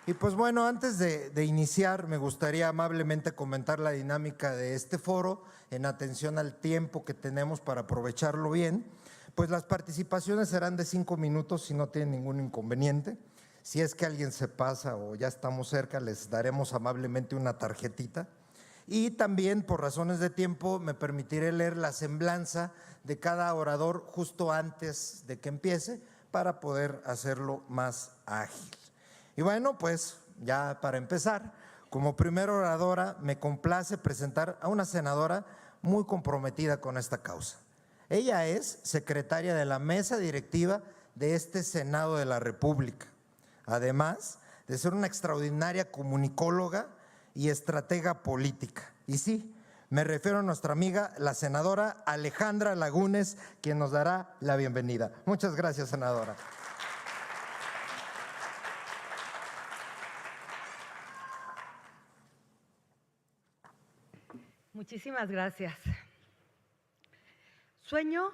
Y pues bueno, antes de iniciar, me gustaría amablemente comentar la dinámica de este foro en atención al tiempo que tenemos para aprovecharlo bien. Pues las participaciones serán de 5 minutos si no tienen ningún inconveniente. Si es que alguien se pasa o ya estamos cerca, les daremos amablemente una tarjetita. Y también, por razones de tiempo, me permitiré leer la semblanza de cada orador justo antes de que empiece para poder hacerlo más ágil. Y bueno, pues ya para empezar, como primera oradora me complace presentar a una senadora muy comprometida con esta causa. Ella es secretaria de la mesa directiva de este Senado de la República, además de ser una extraordinaria comunicóloga y estratega política. Y sí, me refiero a nuestra amiga, la senadora Alejandra Lagunes, quien nos dará la bienvenida. Muchas gracias, senadora. Muchísimas gracias. Sueño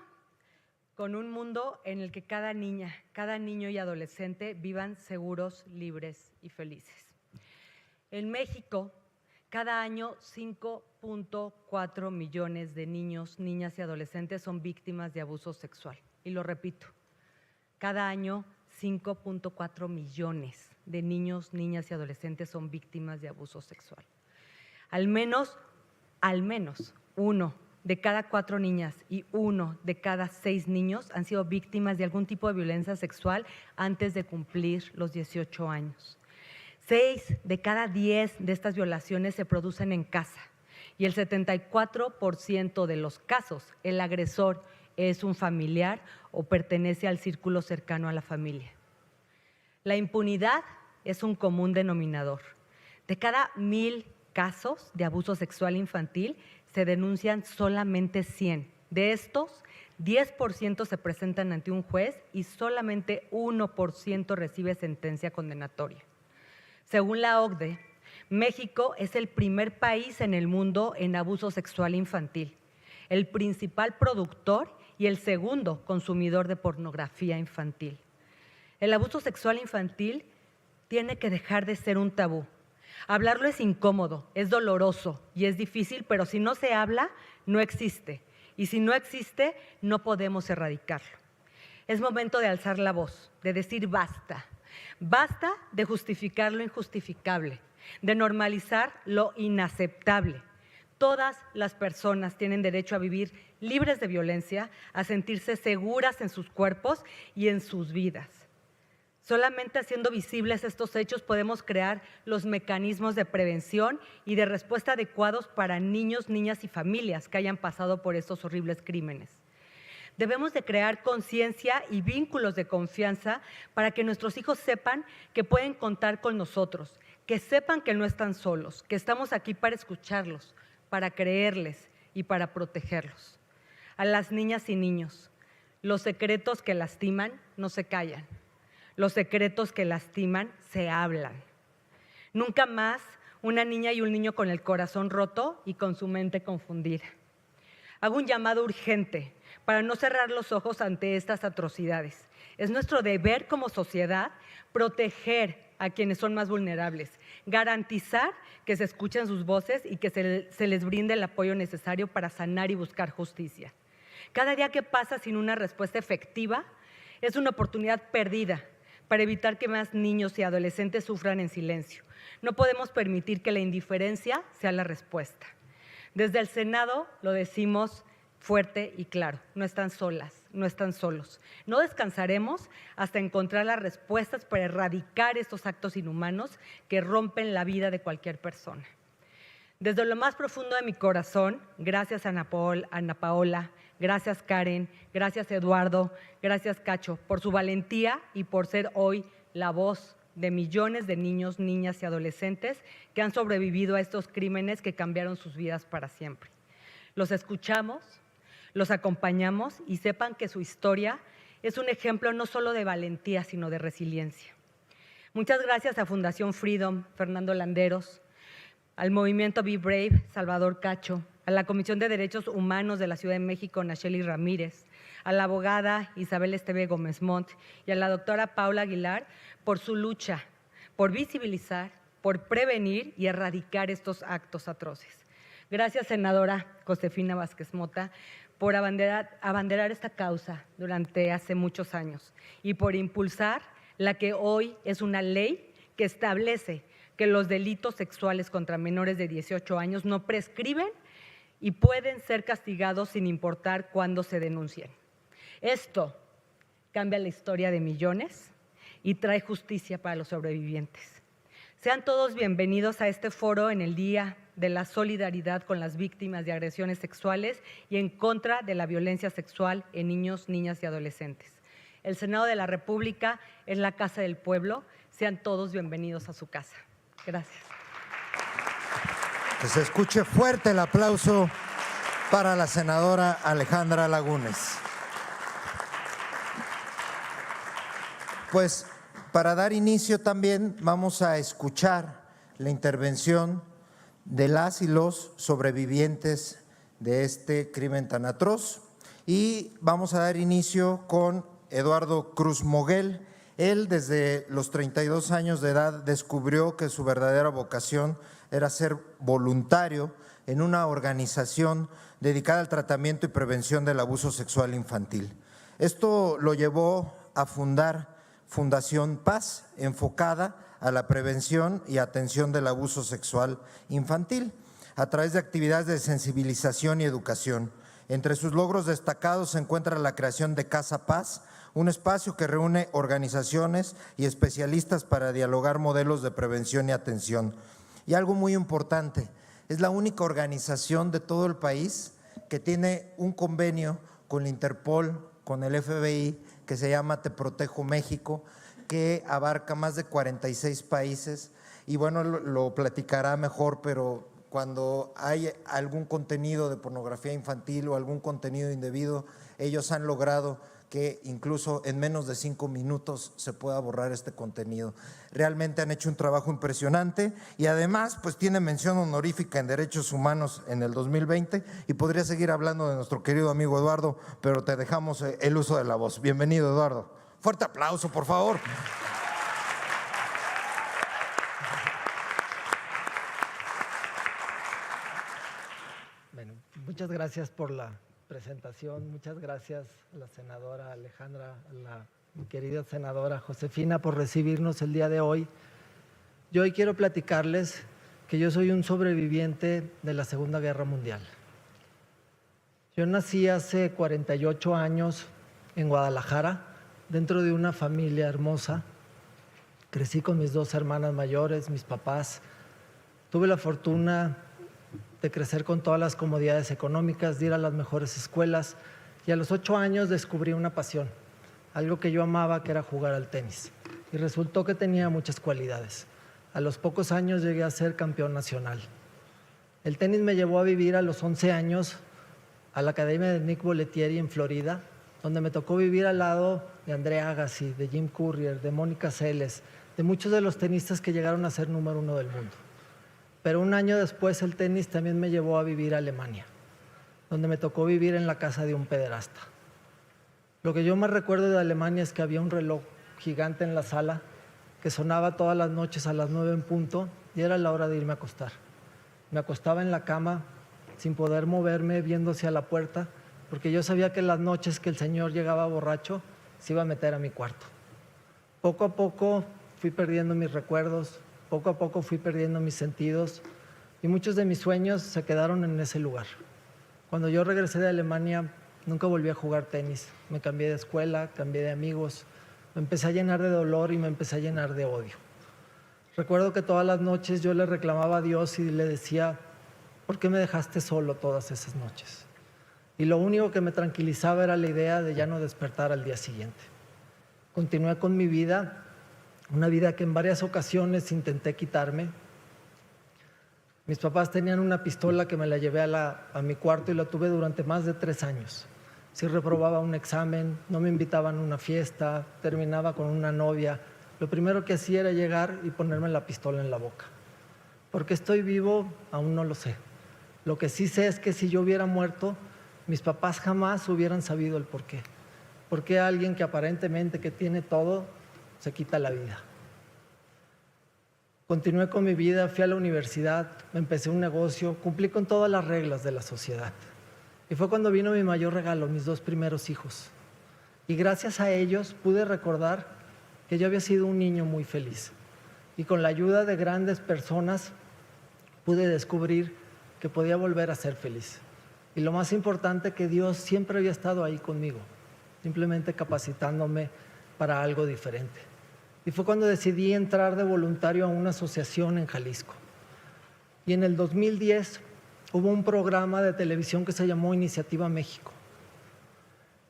con un mundo en el que cada niña, cada niño y adolescente vivan seguros, libres y felices. En México, cada año 5.4 millones de niños, niñas y adolescentes son víctimas de abuso sexual. Y lo repito, cada año 5.4 millones de niños, niñas y adolescentes son víctimas de abuso sexual. Al menos uno de cada 4 niñas y 1 de cada 6 niños han sido víctimas de algún tipo de violencia sexual antes de cumplir los 18 años. 6 de cada 10 de estas violaciones se producen en casa y el 74% de los casos el agresor es un familiar o pertenece al círculo cercano a la familia. La impunidad es un común denominador. De cada 1000 casos de abuso sexual infantil se denuncian solamente 100. De estos, 10% se presentan ante un juez y solamente 1% recibe sentencia condenatoria. Según la OCDE, México es el primer país en el mundo en abuso sexual infantil, el principal productor y el segundo consumidor de pornografía infantil. El abuso sexual infantil tiene que dejar de ser un tabú. Hablarlo es incómodo, es doloroso y es difícil, pero si no se habla, no existe. Y si no existe, no podemos erradicarlo. Es momento de alzar la voz, de decir basta. Basta de justificar lo injustificable, de normalizar lo inaceptable. Todas las personas tienen derecho a vivir libres de violencia, a sentirse seguras en sus cuerpos y en sus vidas. Solamente haciendo visibles estos hechos podemos crear los mecanismos de prevención y de respuesta adecuados para niños, niñas y familias que hayan pasado por estos horribles crímenes. Debemos de crear conciencia y vínculos de confianza para que nuestros hijos sepan que pueden contar con nosotros, que sepan que no están solos, que estamos aquí para escucharlos, para creerles y para protegerlos. A las niñas y niños, los secretos que lastiman no se callan. Los secretos que lastiman se hablan. Nunca más una niña y un niño con el corazón roto y con su mente confundida. Hago un llamado urgente para no cerrar los ojos ante estas atrocidades. Es nuestro deber como sociedad proteger a quienes son más vulnerables, garantizar que se escuchen sus voces y que se les brinde el apoyo necesario para sanar y buscar justicia. Cada día que pasa sin una respuesta efectiva es una oportunidad perdida para evitar que más niños y adolescentes sufran en silencio. No podemos permitir que la indiferencia sea la respuesta. Desde el Senado lo decimos fuerte y claro, no están solas, no están solos. No descansaremos hasta encontrar las respuestas para erradicar estos actos inhumanos que rompen la vida de cualquier persona. Desde lo más profundo de mi corazón, gracias a Ana Paola, gracias Karen, gracias Eduardo, gracias Cacho, por su valentía y por ser hoy la voz de millones de niños, niñas y adolescentes que han sobrevivido a estos crímenes que cambiaron sus vidas para siempre. Los escuchamos, los acompañamos y sepan que su historia es un ejemplo no solo de valentía, sino de resiliencia. Muchas gracias a Fundación Freedom, Fernando Landeros, al Movimiento Be Brave, Salvador Cacho, a la Comisión de Derechos Humanos de la Ciudad de México, Nacheli Ramírez, a la abogada Isabel Esteve Gómez Montt y a la doctora Paula Aguilar por su lucha, por visibilizar, por prevenir y erradicar estos actos atroces. Gracias, senadora Josefina Vázquez Mota, por abanderar esta causa durante hace muchos años y por impulsar la que hoy es una ley que establece que los delitos sexuales contra menores de 18 años no prescriben y pueden ser castigados sin importar cuándo se denuncien. Esto cambia la historia de millones y trae justicia para los sobrevivientes. Sean todos bienvenidos a este foro en el Día de la Solidaridad con las Víctimas de Agresiones Sexuales y en contra de la violencia sexual en niños, niñas y adolescentes. El Senado de la República es la casa del pueblo. Sean todos bienvenidos a su casa. Gracias. Que se escuche fuerte el aplauso para la senadora Alejandra Lagunes. Pues para dar inicio también vamos a escuchar la intervención de las y los sobrevivientes de este crimen tan atroz y vamos a dar inicio con Eduardo Cruz Moguel. Él desde los 32 años de edad descubrió que su verdadera vocación era ser voluntario en una organización dedicada al tratamiento y prevención del abuso sexual infantil. Esto lo llevó a fundar Fundación Paz, enfocada a la prevención y atención del abuso sexual infantil, a través de actividades de sensibilización y educación. Entre sus logros destacados se encuentra la creación de Casa Paz, un espacio que reúne organizaciones y especialistas para dialogar modelos de prevención y atención. Y algo muy importante, es la única organización de todo el país que tiene un convenio con la Interpol, con el FBI, que se llama Te Protejo México, que abarca más de 46 países. Y bueno, lo platicará mejor, pero cuando hay algún contenido de pornografía infantil o algún contenido indebido, ellos han logrado que incluso en menos de 5 minutos se pueda borrar este contenido. Realmente han hecho un trabajo impresionante y además pues tiene mención honorífica en Derechos Humanos en el 2020 y podría seguir hablando de nuestro querido amigo Eduardo, pero te dejamos el uso de la voz. Bienvenido, Eduardo. Fuerte aplauso, por favor. Bueno, muchas gracias por la presentación, muchas gracias a la senadora Alejandra, a la mi querida senadora Josefina por recibirnos el día de hoy. Yo hoy quiero platicarles que yo soy un sobreviviente de la Segunda Guerra Mundial. Yo nací hace 48 años en Guadalajara, dentro de una familia hermosa. Crecí con mis 2 hermanas mayores, mis papás. Tuve la fortuna de crecer con todas las comodidades económicas, de ir a las mejores escuelas y a los 8 años descubrí una pasión, algo que yo amaba, que era jugar al tenis. Y resultó que tenía muchas cualidades. A los pocos años llegué a ser campeón nacional. El tenis me llevó a vivir a los 11 años a la Academia de Nick Bollettieri en Florida, donde me tocó vivir al lado de Andre Agassi, de Jim Courier, de Mónica Seles, de muchos de los tenistas que llegaron a ser número 1 del mundo. Pero un año después el tenis también me llevó a vivir a Alemania, donde me tocó vivir en la casa de un pederasta. Lo que yo más recuerdo de Alemania es que había un reloj gigante en la sala que sonaba todas las noches a las 9 en punto y era la hora de irme a acostar. Me acostaba en la cama sin poder moverme, viendo hacia la puerta, porque yo sabía que las noches que el señor llegaba borracho se iba a meter a mi cuarto. Poco a poco fui perdiendo mis recuerdos, poco a poco fui perdiendo mis sentidos y muchos de mis sueños se quedaron en ese lugar. Cuando yo regresé de Alemania, nunca volví a jugar tenis. Me cambié de escuela, cambié de amigos, me empecé a llenar de dolor y me empecé a llenar de odio. Recuerdo que todas las noches yo le reclamaba a Dios y le decía, ¿por qué me dejaste solo todas esas noches? Y lo único que me tranquilizaba era la idea de ya no despertar al día siguiente. Continué con mi vida, una vida que en varias ocasiones intenté quitarme. Mis papás tenían una pistola que me la llevé a mi cuarto y la tuve durante más de 3 años. Si reprobaba un examen, no me invitaban a una fiesta, terminaba con una novia, lo primero que hacía era llegar y ponerme la pistola en la boca. ¿Por qué estoy vivo? Aún no lo sé. Lo que sí sé es que si yo hubiera muerto, mis papás jamás hubieran sabido el por qué. ¿Por qué alguien que aparentemente que tiene todo se quita la vida? Continué con mi vida, fui a la universidad, empecé un negocio, cumplí con todas las reglas de la sociedad. Y fue cuando vino mi mayor regalo, mis 2 primeros hijos. Y gracias a ellos pude recordar que yo había sido un niño muy feliz. Y con la ayuda de grandes personas pude descubrir que podía volver a ser feliz. Y lo más importante, que Dios siempre había estado ahí conmigo, simplemente capacitándome para algo diferente. Y fue cuando decidí entrar de voluntario a una asociación en Jalisco. Y en el 2010 hubo un programa de televisión que se llamó Iniciativa México.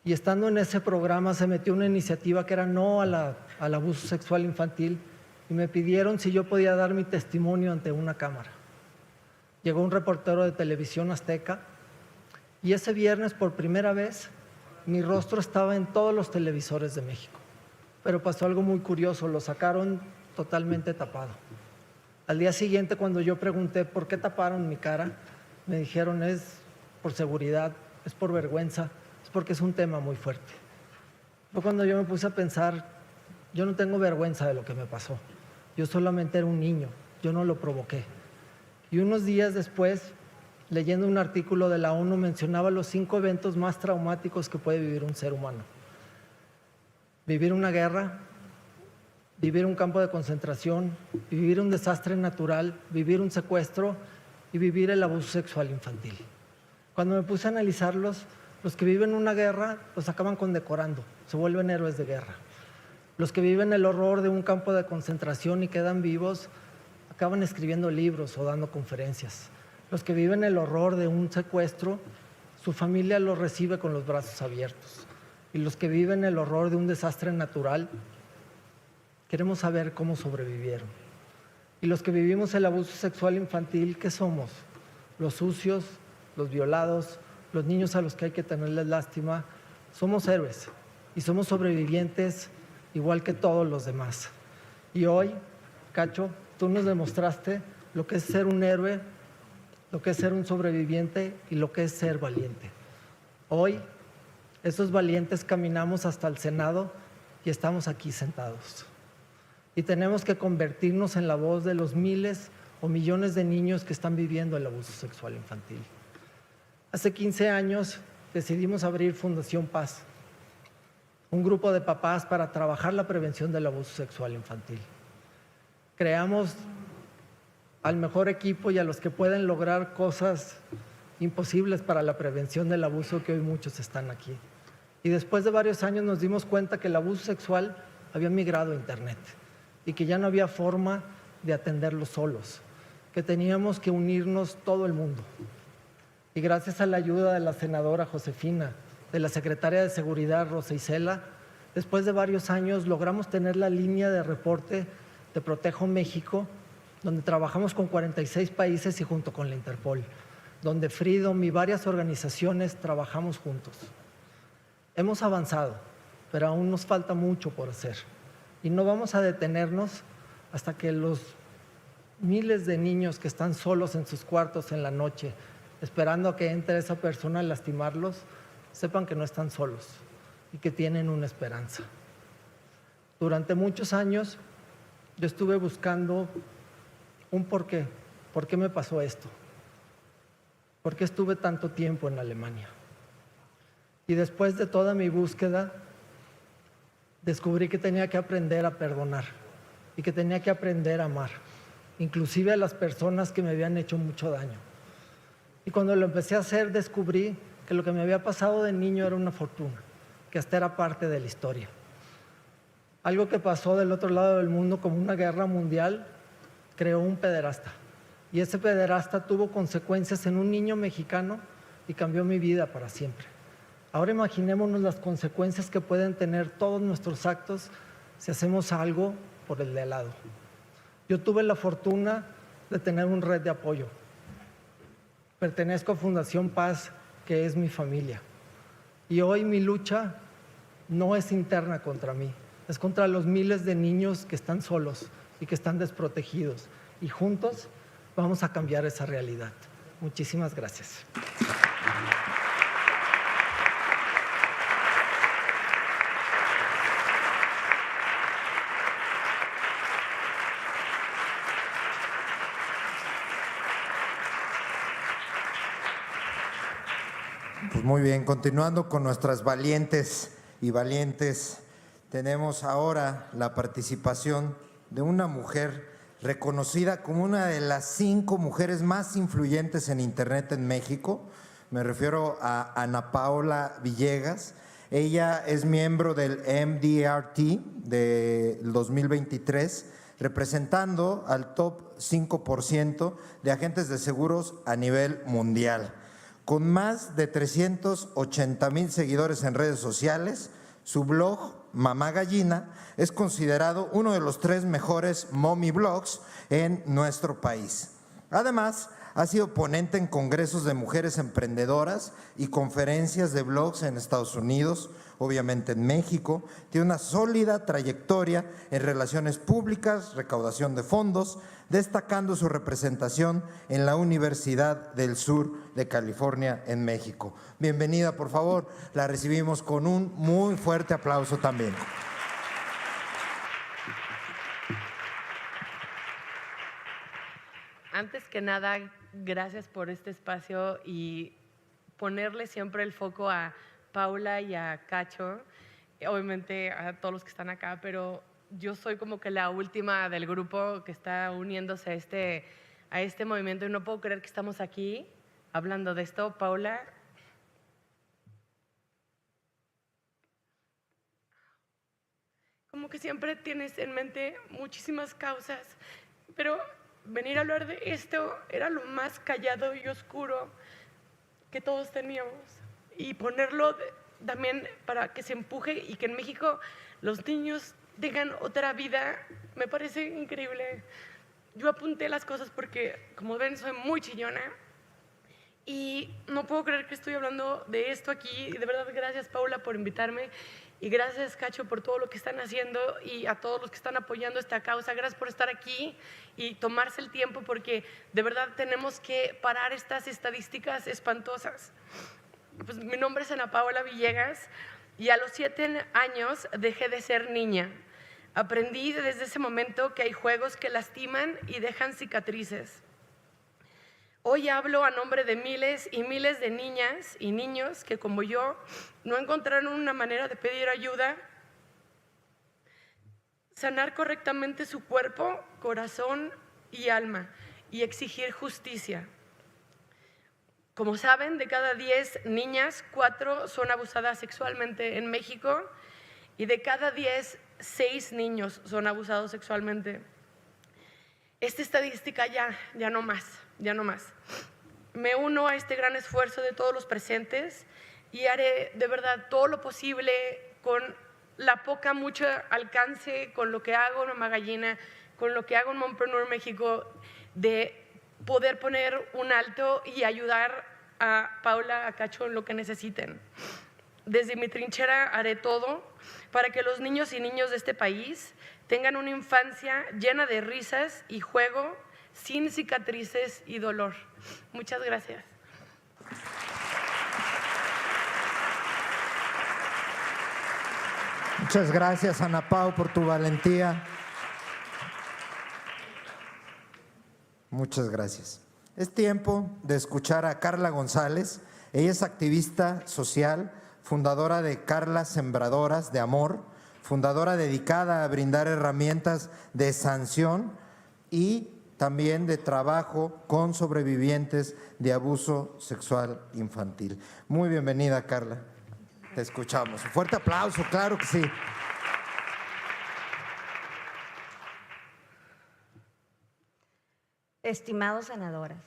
Y estando en ese programa se metió una iniciativa que era no al abuso sexual infantil, y me pidieron si yo podía dar mi testimonio ante una cámara. Llegó un reportero de Televisión Azteca y ese viernes, por primera vez, mi rostro estaba en todos los televisores de México. Pero pasó algo muy curioso, lo sacaron totalmente tapado. Al día siguiente, cuando yo pregunté por qué taparon mi cara, me dijeron es por seguridad, es por vergüenza, es porque es un tema muy fuerte. Fue cuando yo me puse a pensar, yo no tengo vergüenza de lo que me pasó. Yo solamente era un niño, yo no lo provoqué. Y unos días después, leyendo un artículo de la ONU, mencionaba los 5 eventos más traumáticos que puede vivir un ser humano. Vivir una guerra, vivir un campo de concentración, vivir un desastre natural, vivir un secuestro y vivir el abuso sexual infantil. Cuando me puse a analizarlos, los que viven una guerra los acaban condecorando, se vuelven héroes de guerra. Los que viven el horror de un campo de concentración y quedan vivos, acaban escribiendo libros o dando conferencias. Los que viven el horror de un secuestro, su familia los recibe con los brazos abiertos. Y los que viven el horror de un desastre natural, queremos saber cómo sobrevivieron. Y los que vivimos el abuso sexual infantil, ¿qué somos? Los sucios, los violados, los niños a los que hay que tenerles lástima. Somos héroes y somos sobrevivientes igual que todos los demás. Y hoy, Cacho, tú nos demostraste lo que es ser un héroe, lo que es ser un sobreviviente y lo que es ser valiente. Hoy, esos valientes caminamos hasta el Senado y estamos aquí sentados. Y tenemos que convertirnos en la voz de los miles o millones de niños que están viviendo el abuso sexual infantil. Hace 15 años decidimos abrir Fundación Paz, un grupo de papás para trabajar la prevención del abuso sexual infantil. Creamos al mejor equipo y a los que pueden lograr cosas imposibles para la prevención del abuso, que hoy muchos están aquí. Y después de varios años nos dimos cuenta que el abuso sexual había migrado a Internet y que ya no había forma de atenderlo solos, que teníamos que unirnos todo el mundo. Y gracias a la ayuda de la senadora Josefina, de la secretaria de Seguridad Rosa Isela, después de varios años logramos tener la línea de reporte de Protejo México, donde trabajamos con 46 países y junto con la Interpol, donde Freedom y varias organizaciones trabajamos juntos. Hemos avanzado, pero aún nos falta mucho por hacer. Y no vamos a detenernos hasta que los miles de niños que están solos en sus cuartos en la noche, esperando a que entre esa persona a lastimarlos, sepan que no están solos y que tienen una esperanza. Durante muchos años yo estuve buscando un porqué. ¿Por qué me pasó esto? ¿Por qué estuve tanto tiempo en Alemania? Y después de toda mi búsqueda, descubrí que tenía que aprender a perdonar y que tenía que aprender a amar, inclusive a las personas que me habían hecho mucho daño. Y cuando lo empecé a hacer, descubrí que lo que me había pasado de niño era una fortuna, que hasta era parte de la historia. Algo que pasó del otro lado del mundo como una guerra mundial, creó un pederasta. Y ese pederasta tuvo consecuencias en un niño mexicano y cambió mi vida para siempre. Ahora imaginémonos las consecuencias que pueden tener todos nuestros actos si hacemos algo por el de al lado. Yo tuve la fortuna de tener una red de apoyo. Pertenezco a Fundación Paz, que es mi familia. Y hoy mi lucha no es interna contra mí, es contra los miles de niños que están solos y que están desprotegidos. Y juntos vamos a cambiar esa realidad. Muchísimas gracias. Pues muy bien, continuando con nuestras valientes y valientes, tenemos ahora la participación de una mujer reconocida como una de las 5 mujeres más influyentes en Internet en México. Me refiero a Ana Paola Villegas. Ella es miembro del MDRT del 2023, representando al top 5% de agentes de seguros a nivel mundial. Con más de 380,000 seguidores en redes sociales, su blog, Mamá Gallina, es considerado uno de los 3 mejores mommy blogs en nuestro país. Además, ha sido ponente en congresos de mujeres emprendedoras y conferencias de blogs en Estados Unidos, obviamente en México. Tiene una sólida trayectoria en relaciones públicas, recaudación de fondos, destacando su representación en la Universidad del Sur de California en México. Bienvenida, por favor. La recibimos con un muy fuerte aplauso también. Antes que nada, gracias por este espacio y ponerle siempre el foco a Paula y a Cacho, obviamente a todos los que están acá, pero yo soy como que la última del grupo que está uniéndose a este movimiento y no puedo creer que estamos aquí hablando de esto. Paula, como que siempre tienes en mente muchísimas causas, pero venir a hablar de esto era lo más callado y oscuro que todos teníamos. Y ponerlo también para que se empuje y que en México los niños tengan otra vida, me parece increíble. Yo apunté las cosas porque, como ven, soy muy chillona y no puedo creer que estoy hablando de esto aquí. Y de verdad, gracias, Paula, por invitarme. Y gracias, Cacho, por todo lo que están haciendo y a todos los que están apoyando esta causa. Gracias por estar aquí y tomarse el tiempo porque de verdad tenemos que parar estas estadísticas espantosas. Pues mi nombre es Ana Paola Villegas y a los 7 años dejé de ser niña. Aprendí desde ese momento que hay juegos que lastiman y dejan cicatrices. Hoy hablo a nombre de miles y miles de niñas y niños que, como yo, no encontraron una manera de pedir ayuda, sanar correctamente su cuerpo, corazón y alma y exigir justicia. Como saben, de cada 10 niñas, 4 son abusadas sexualmente en México y de cada 10, 6 niños son abusados sexualmente. Esta estadística ya no más. Me uno a este gran esfuerzo de todos los presentes y haré de verdad todo lo posible con mucho alcance, con lo que hago en Mamá Gallina, con lo que hago en Mompreneur México, de poder poner un alto y ayudar a Paula, a Cacho en lo que necesiten. Desde mi trinchera haré todo para que los niños y niñas de este país tengan una infancia llena de risas y juego, sin cicatrices y dolor. Muchas gracias. Muchas gracias, Ana Pau, por tu valentía. Muchas gracias. Es tiempo de escuchar a Carla González. Ella es activista social, fundadora de Carlas Sembradoras de Amor, fundadora dedicada a brindar herramientas de sanción y también de trabajo con sobrevivientes de abuso sexual infantil. Muy bienvenida, Carla. Te escuchamos. Un fuerte aplauso, claro que sí. Estimados senadoras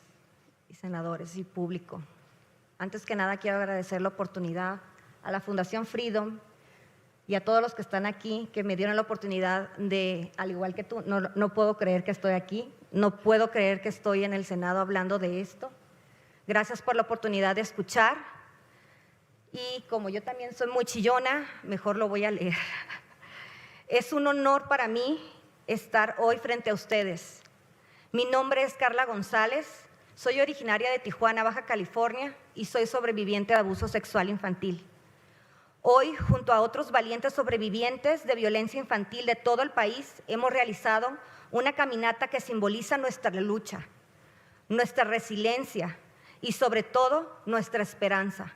y senadores y público, antes que nada quiero agradecer la oportunidad a la Fundación Freedom y a todos los que están aquí, que me dieron la oportunidad de, al igual que tú, no puedo creer que estoy aquí, no puedo creer que estoy en el Senado hablando de esto. Gracias por la oportunidad de escuchar y como yo también soy muy chillona, mejor lo voy a leer. Es un honor para mí estar hoy frente a ustedes. Mi nombre es Carla González, soy originaria de Tijuana, Baja California y soy sobreviviente de abuso sexual infantil. Hoy, junto a otros valientes sobrevivientes de violencia infantil de todo el país, hemos realizado una caminata que simboliza nuestra lucha, nuestra resiliencia y sobre todo nuestra esperanza.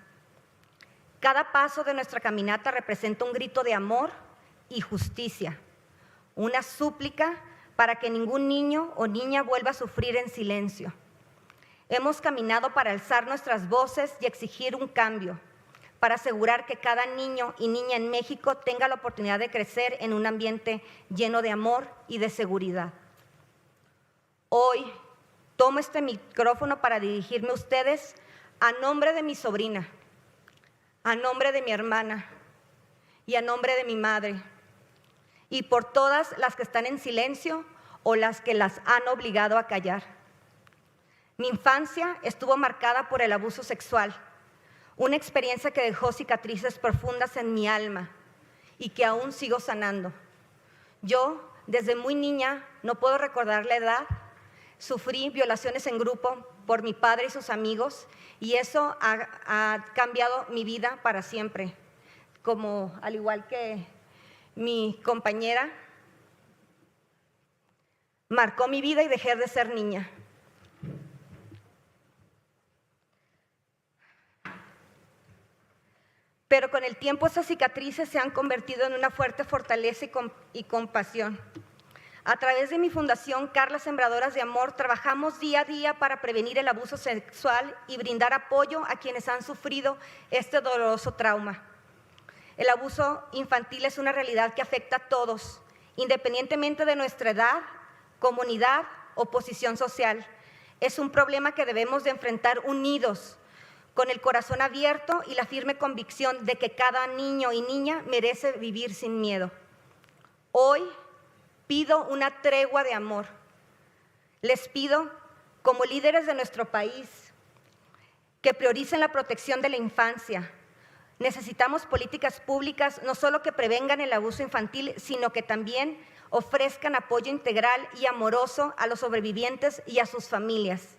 Cada paso de nuestra caminata representa un grito de amor y justicia, una súplica para que ningún niño o niña vuelva a sufrir en silencio. Hemos caminado para alzar nuestras voces y exigir un cambio, para asegurar que cada niño y niña en México tenga la oportunidad de crecer en un ambiente lleno de amor y de seguridad. Hoy tomo este micrófono para dirigirme a ustedes a nombre de mi sobrina, a nombre de mi hermana y a nombre de mi madre, y por todas las que están en silencio o las que las han obligado a callar. Mi infancia estuvo marcada por el abuso sexual, una experiencia que dejó cicatrices profundas en mi alma y que aún sigo sanando. Yo, desde muy niña, no puedo recordar la edad, sufrí violaciones en grupo por mi padre y sus amigos, y eso ha cambiado mi vida para siempre. Como al igual que mi compañera, marcó mi vida y dejé de ser niña. Pero con el tiempo esas cicatrices se han convertido en una fuerte fortaleza y compasión. A través de mi fundación Carlas Sembradoras de Amor trabajamos día a día para prevenir el abuso sexual y brindar apoyo a quienes han sufrido este doloroso trauma. El abuso infantil es una realidad que afecta a todos, independientemente de nuestra edad, comunidad o posición social. Es un problema que debemos de enfrentar unidos, con el corazón abierto y la firme convicción de que cada niño y niña merece vivir sin miedo. Hoy pido una tregua de amor. Les pido, como líderes de nuestro país, que prioricen la protección de la infancia. Necesitamos políticas públicas no solo que prevengan el abuso infantil, sino que también ofrezcan apoyo integral y amoroso a los sobrevivientes y a sus familias.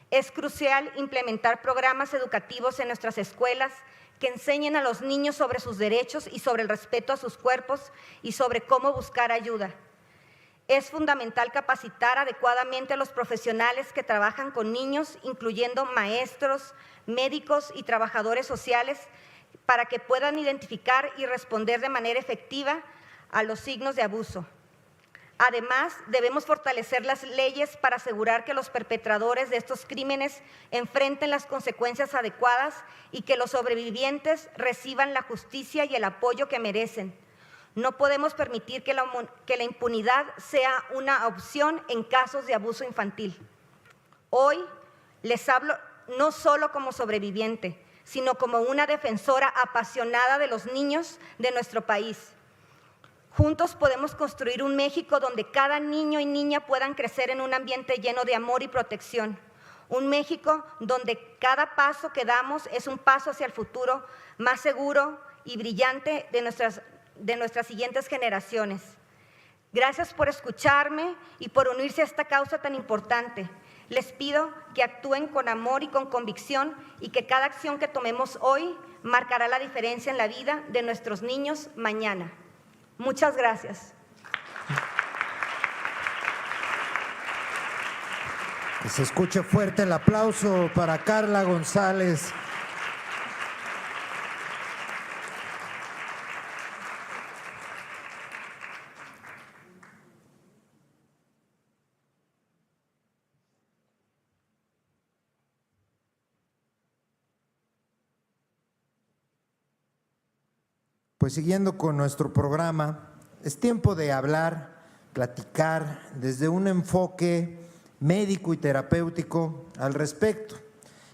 Es crucial implementar programas educativos en nuestras escuelas que enseñen a los niños sobre sus derechos y sobre el respeto a sus cuerpos y sobre cómo buscar ayuda. Es fundamental capacitar adecuadamente a los profesionales que trabajan con niños, incluyendo maestros, médicos y trabajadores sociales, para que puedan identificar y responder de manera efectiva a los signos de abuso. Además, debemos fortalecer las leyes para asegurar que los perpetradores de estos crímenes enfrenten las consecuencias adecuadas y que los sobrevivientes reciban la justicia y el apoyo que merecen. No podemos permitir que la impunidad sea una opción en casos de abuso infantil. Hoy les hablo no solo como sobreviviente, sino como una defensora apasionada de los niños de nuestro país. Juntos podemos construir un México donde cada niño y niña puedan crecer en un ambiente lleno de amor y protección. Un México donde cada paso que damos es un paso hacia el futuro más seguro y brillante de nuestras siguientes generaciones. Gracias por escucharme y por unirse a esta causa tan importante. Les pido que actúen con amor y con convicción y que cada acción que tomemos hoy marcará la diferencia en la vida de nuestros niños mañana. Muchas gracias. Que se escuche fuerte el aplauso para Carla González. Pues siguiendo con nuestro programa, es tiempo de hablar, platicar desde un enfoque médico y terapéutico al respecto.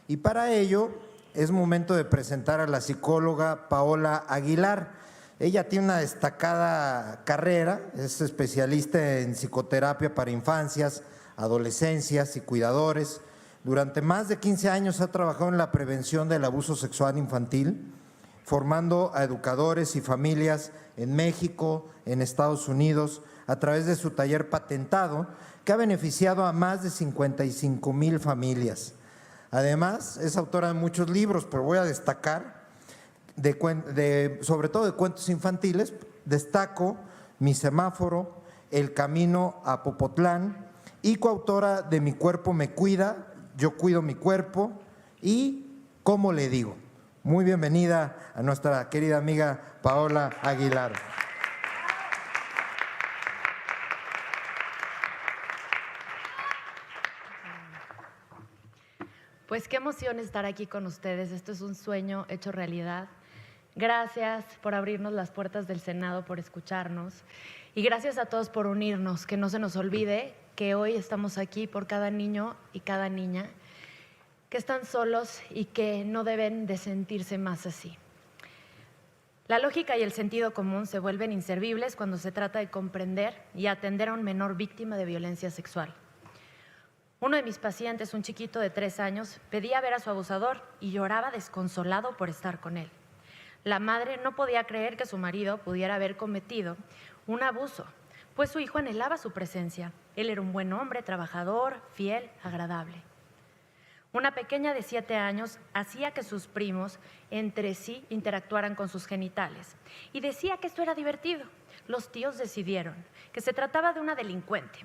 Y para ello es momento de presentar a la psicóloga Paola Aguilar. Ella tiene una destacada carrera, es especialista en psicoterapia para infancias, adolescencias y cuidadores. Durante más de 15 años ha trabajado en la prevención del abuso sexual infantil, formando a educadores y familias en México, en Estados Unidos, a través de su taller patentado, que ha beneficiado a más de 55,000 familias. Además, es autora de muchos libros, pero voy a destacar, sobre todo de cuentos infantiles, destaco Mi semáforo, El camino a Popotlán, y coautora de Mi cuerpo me cuida, Yo cuido mi cuerpo y ¿Cómo le digo? muy bienvenida a nuestra querida amiga Paola Aguilar. Pues qué emoción estar aquí con ustedes. Esto es un sueño hecho realidad. Gracias por abrirnos las puertas del Senado, por escucharnos. Y gracias a todos por unirnos. Que no se nos olvide que hoy estamos aquí por cada niño y cada niña que están solos y que no deben de sentirse más así. La lógica y el sentido común se vuelven inservibles cuando se trata de comprender y atender a un menor víctima de violencia sexual. Uno de mis pacientes, un chiquito de 3 años, pedía ver a su abusador y lloraba desconsolado por estar con él. La madre no podía creer que su marido pudiera haber cometido un abuso, pues su hijo anhelaba su presencia. Él era un buen hombre, trabajador, fiel, agradable. Una pequeña de 7 años hacía que sus primos entre sí interactuaran con sus genitales y decía que esto era divertido. Los tíos decidieron que se trataba de una delincuente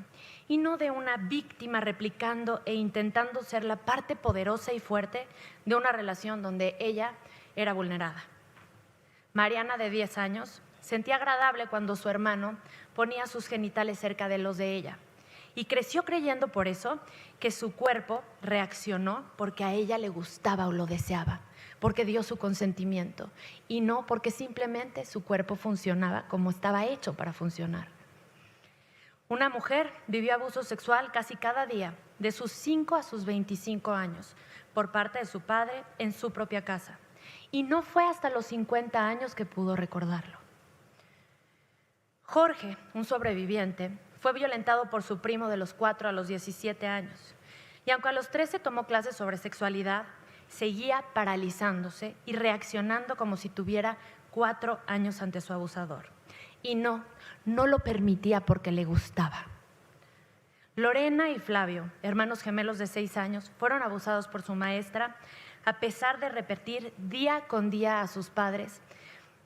y no de una víctima replicando e intentando ser la parte poderosa y fuerte de una relación donde ella era vulnerada. Mariana, de 10 años, sentía agradable cuando su hermano ponía sus genitales cerca de los de ella y creció creyendo por eso que su cuerpo reaccionó porque a ella le gustaba o lo deseaba, porque dio su consentimiento y no porque simplemente su cuerpo funcionaba como estaba hecho para funcionar. Una mujer vivió abuso sexual casi cada día, de sus 5 a sus 25 años, por parte de su padre en su propia casa. Y no fue hasta los 50 años que pudo recordarlo. Jorge, un sobreviviente, fue violentado por su primo de los 4 a los 17 años. Y aunque a los 13 tomó clases sobre sexualidad, seguía paralizándose y reaccionando como si tuviera 4 años ante su abusador. Y no lo permitía porque le gustaba. Lorena y Flavio, hermanos gemelos de 6 años, fueron abusados por su maestra a pesar de repetir día con día a sus padres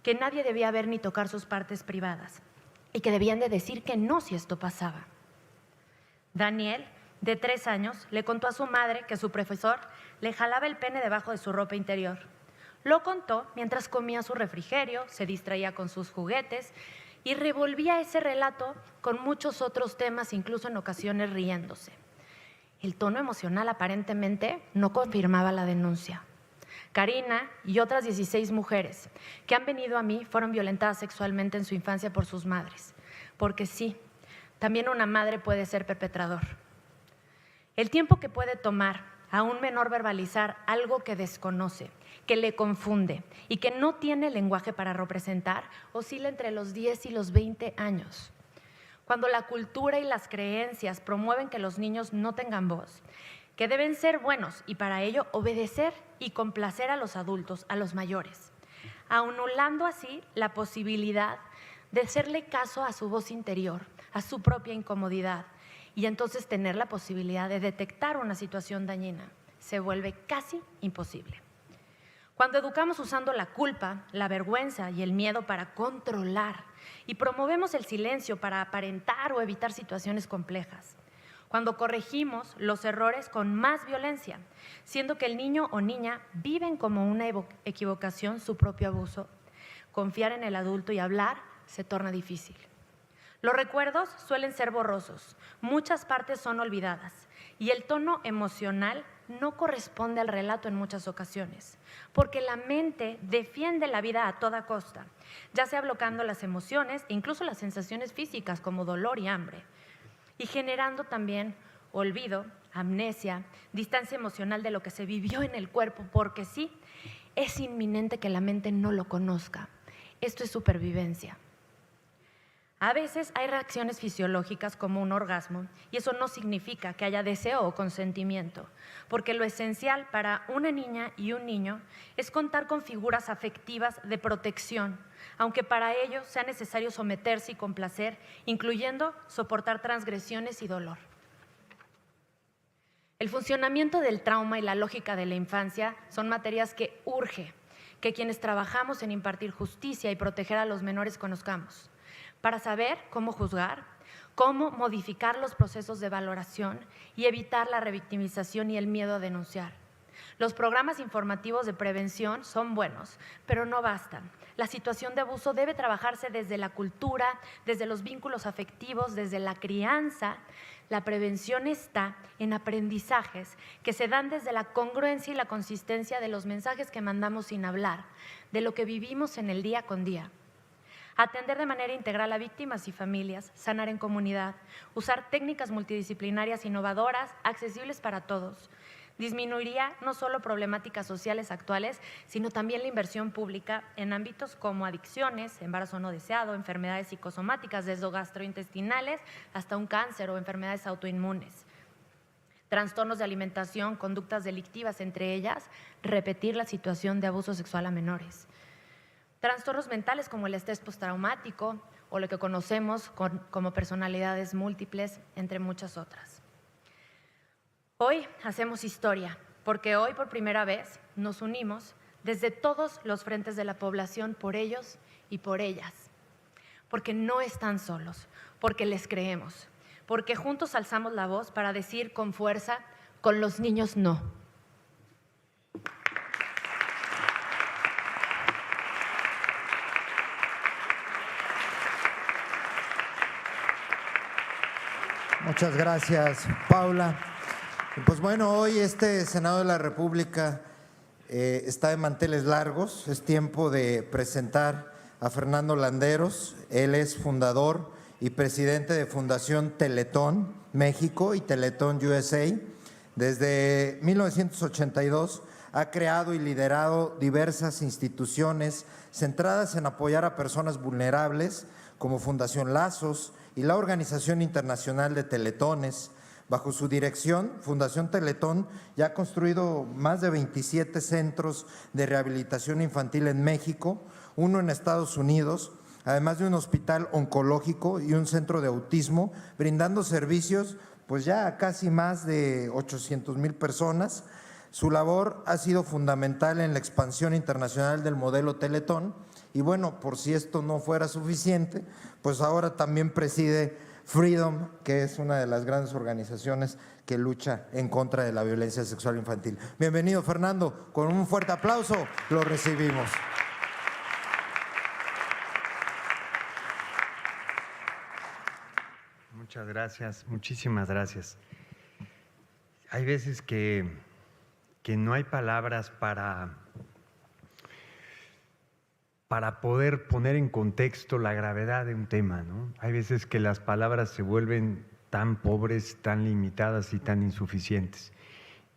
que nadie debía ver ni tocar sus partes privadas y que debían de decir que no si esto pasaba. Daniel, de 3 años, le contó a su madre que su profesor le jalaba el pene debajo de su ropa interior. Lo contó mientras comía su refrigerio, se distraía con sus juguetes y revolvía ese relato con muchos otros temas, incluso en ocasiones riéndose. El tono emocional aparentemente no confirmaba la denuncia. Karina y otras 16 mujeres que han venido a mí fueron violentadas sexualmente en su infancia por sus madres. Porque sí, también una madre puede ser perpetrador. El tiempo que puede tomar a un menor verbalizar algo que desconoce, que le confunde y que no tiene lenguaje para representar, oscila entre los 10 y los 20 años. Cuando la cultura y las creencias promueven que los niños no tengan voz, que deben ser buenos y para ello obedecer y complacer a los adultos, a los mayores, anulando así la posibilidad de hacerle caso a su voz interior, a su propia incomodidad, y entonces tener la posibilidad de detectar una situación dañina, se vuelve casi imposible. Cuando educamos usando la culpa, la vergüenza y el miedo para controlar y promovemos el silencio para aparentar o evitar situaciones complejas, cuando corregimos los errores con más violencia, siendo que el niño o niña viven como una equivocación su propio abuso, confiar en el adulto y hablar se torna difícil. Los recuerdos suelen ser borrosos, muchas partes son olvidadas y el tono emocional no corresponde al relato en muchas ocasiones, porque la mente defiende la vida a toda costa, ya sea bloqueando las emociones e incluso las sensaciones físicas como dolor y hambre, y generando también olvido, amnesia, distancia emocional de lo que se vivió en el cuerpo, porque sí, es inminente que la mente no lo conozca. Esto es supervivencia. A veces hay reacciones fisiológicas como un orgasmo y eso no significa que haya deseo o consentimiento, porque lo esencial para una niña y un niño es contar con figuras afectivas de protección, aunque para ello sea necesario someterse y complacer, incluyendo soportar transgresiones y dolor. El funcionamiento del trauma y la lógica de la infancia son materias que urge que quienes trabajamos en impartir justicia y proteger a los menores conozcamos, para saber cómo juzgar, cómo modificar los procesos de valoración y evitar la revictimización y el miedo a denunciar. Los programas informativos de prevención son buenos, pero no bastan. La situación de abuso debe trabajarse desde la cultura, desde los vínculos afectivos, desde la crianza. La prevención está en aprendizajes que se dan desde la congruencia y la consistencia de los mensajes que mandamos sin hablar, de lo que vivimos en el día con día. Atender de manera integral a víctimas y familias, sanar en comunidad, usar técnicas multidisciplinarias innovadoras, accesibles para todos. Disminuiría no solo problemáticas sociales actuales, sino también la inversión pública en ámbitos como adicciones, embarazo no deseado, enfermedades psicosomáticas, desde gastrointestinales hasta un cáncer o enfermedades autoinmunes. Trastornos de alimentación, conductas delictivas, entre ellas, repetir la situación de abuso sexual a menores. Trastornos mentales como el estrés postraumático o lo que conocemos como personalidades múltiples, entre muchas otras. Hoy hacemos historia, porque hoy por primera vez nos unimos desde todos los frentes de la población por ellos y por ellas, porque no están solos, porque les creemos, porque juntos alzamos la voz para decir con fuerza, con los niños no. Muchas gracias, Paula. Pues bueno, hoy este Senado de la República está de manteles largos. Es tiempo de presentar a Fernando Landeros. Él es fundador y presidente de Fundación Teletón México y Teletón USA. Desde 1982 ha creado y liderado diversas instituciones centradas en apoyar a personas vulnerables, como Fundación Lazos y la Organización Internacional de Teletones. Bajo su dirección, Fundación Teletón ya ha construido más de 27 centros de rehabilitación infantil en México, uno en Estados Unidos, además de un hospital oncológico y un centro de autismo, brindando servicios pues ya a casi más de 800,000 personas. Su labor ha sido fundamental en la expansión internacional del modelo Teletón y bueno, por si esto no fuera suficiente, pues ahora también preside Freedom, que es una de las grandes organizaciones que lucha en contra de la violencia sexual infantil. Bienvenido, Fernando, con un fuerte aplauso lo recibimos. Muchas gracias, muchísimas gracias. Hay veces que no hay palabras para poder poner en contexto la gravedad de un tema, ¿no? Hay veces que las palabras se vuelven tan pobres, tan limitadas y tan insuficientes.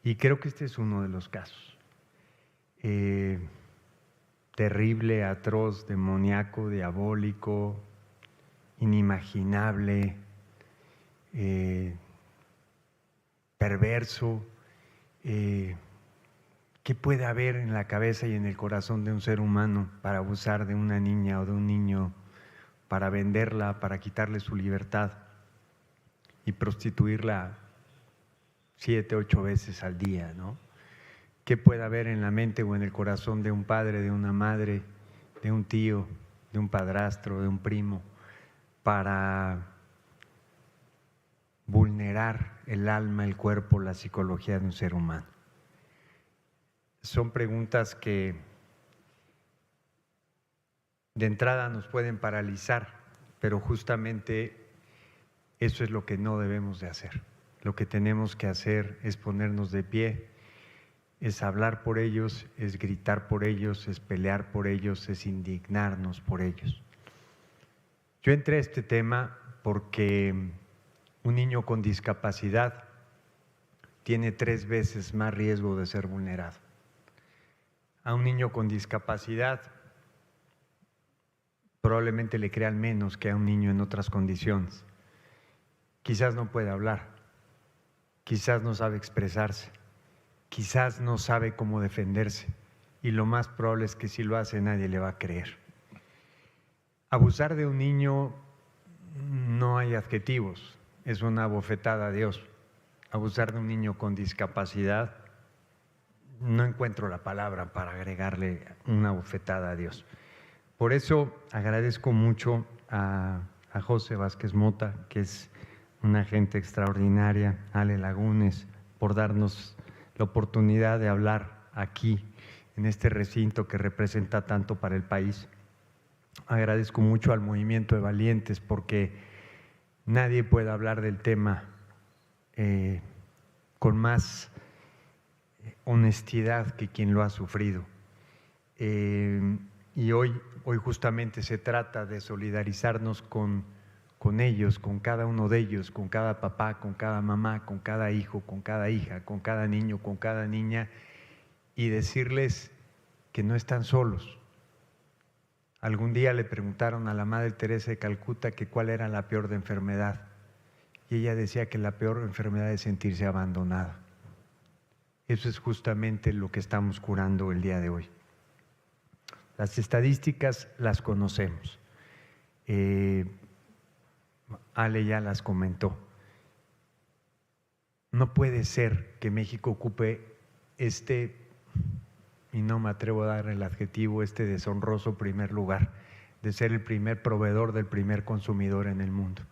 Y creo que este es uno de los casos. Terrible, atroz, demoníaco, diabólico, inimaginable, perverso. ¿Qué puede haber en la cabeza y en el corazón de un ser humano para abusar de una niña o de un niño, para venderla, para quitarle su libertad y prostituirla 7, 8 veces al día, ¿no? ¿Qué puede haber en la mente o en el corazón de un padre, de una madre, de un tío, de un padrastro, de un primo, para vulnerar el alma, el cuerpo, la psicología de un ser humano? Son preguntas que de entrada nos pueden paralizar, pero justamente eso es lo que no debemos de hacer. Lo que tenemos que hacer es ponernos de pie, es hablar por ellos, es gritar por ellos, es pelear por ellos, es indignarnos por ellos. Yo entré a este tema porque un niño con discapacidad tiene 3 veces más riesgo de ser vulnerado. A un niño con discapacidad probablemente le crean menos que a un niño en otras condiciones. Quizás no puede hablar, quizás no sabe expresarse, quizás no sabe cómo defenderse y lo más probable es que si lo hace nadie le va a creer. Abusar de un niño no hay adjetivos, es una bofetada a Dios. Abusar de un niño con discapacidad, no encuentro la palabra para agregarle una bofetada a Dios. Por eso agradezco mucho a José Vázquez Mota, que es una gente extraordinaria, Ale Lagunes, por darnos la oportunidad de hablar aquí, en este recinto que representa tanto para el país. Agradezco mucho al Movimiento de Valientes porque nadie puede hablar del tema con más honestidad que quien lo ha sufrido. Y hoy justamente se trata de solidarizarnos con ellos, con cada uno de ellos, con cada papá, con cada mamá, con cada hijo, con cada hija, con cada niño, con cada niña, y decirles que no están solos. Algún día le preguntaron a la Madre Teresa de Calcuta que cuál era la peor enfermedad, y ella decía que la peor enfermedad es sentirse abandonada. Eso es justamente lo que estamos curando el día de hoy. Las estadísticas las conocemos. Ale ya las comentó. No puede ser que México ocupe y no me atrevo a dar el adjetivo, deshonroso primer lugar, de ser el primer proveedor del primer consumidor en el mundo.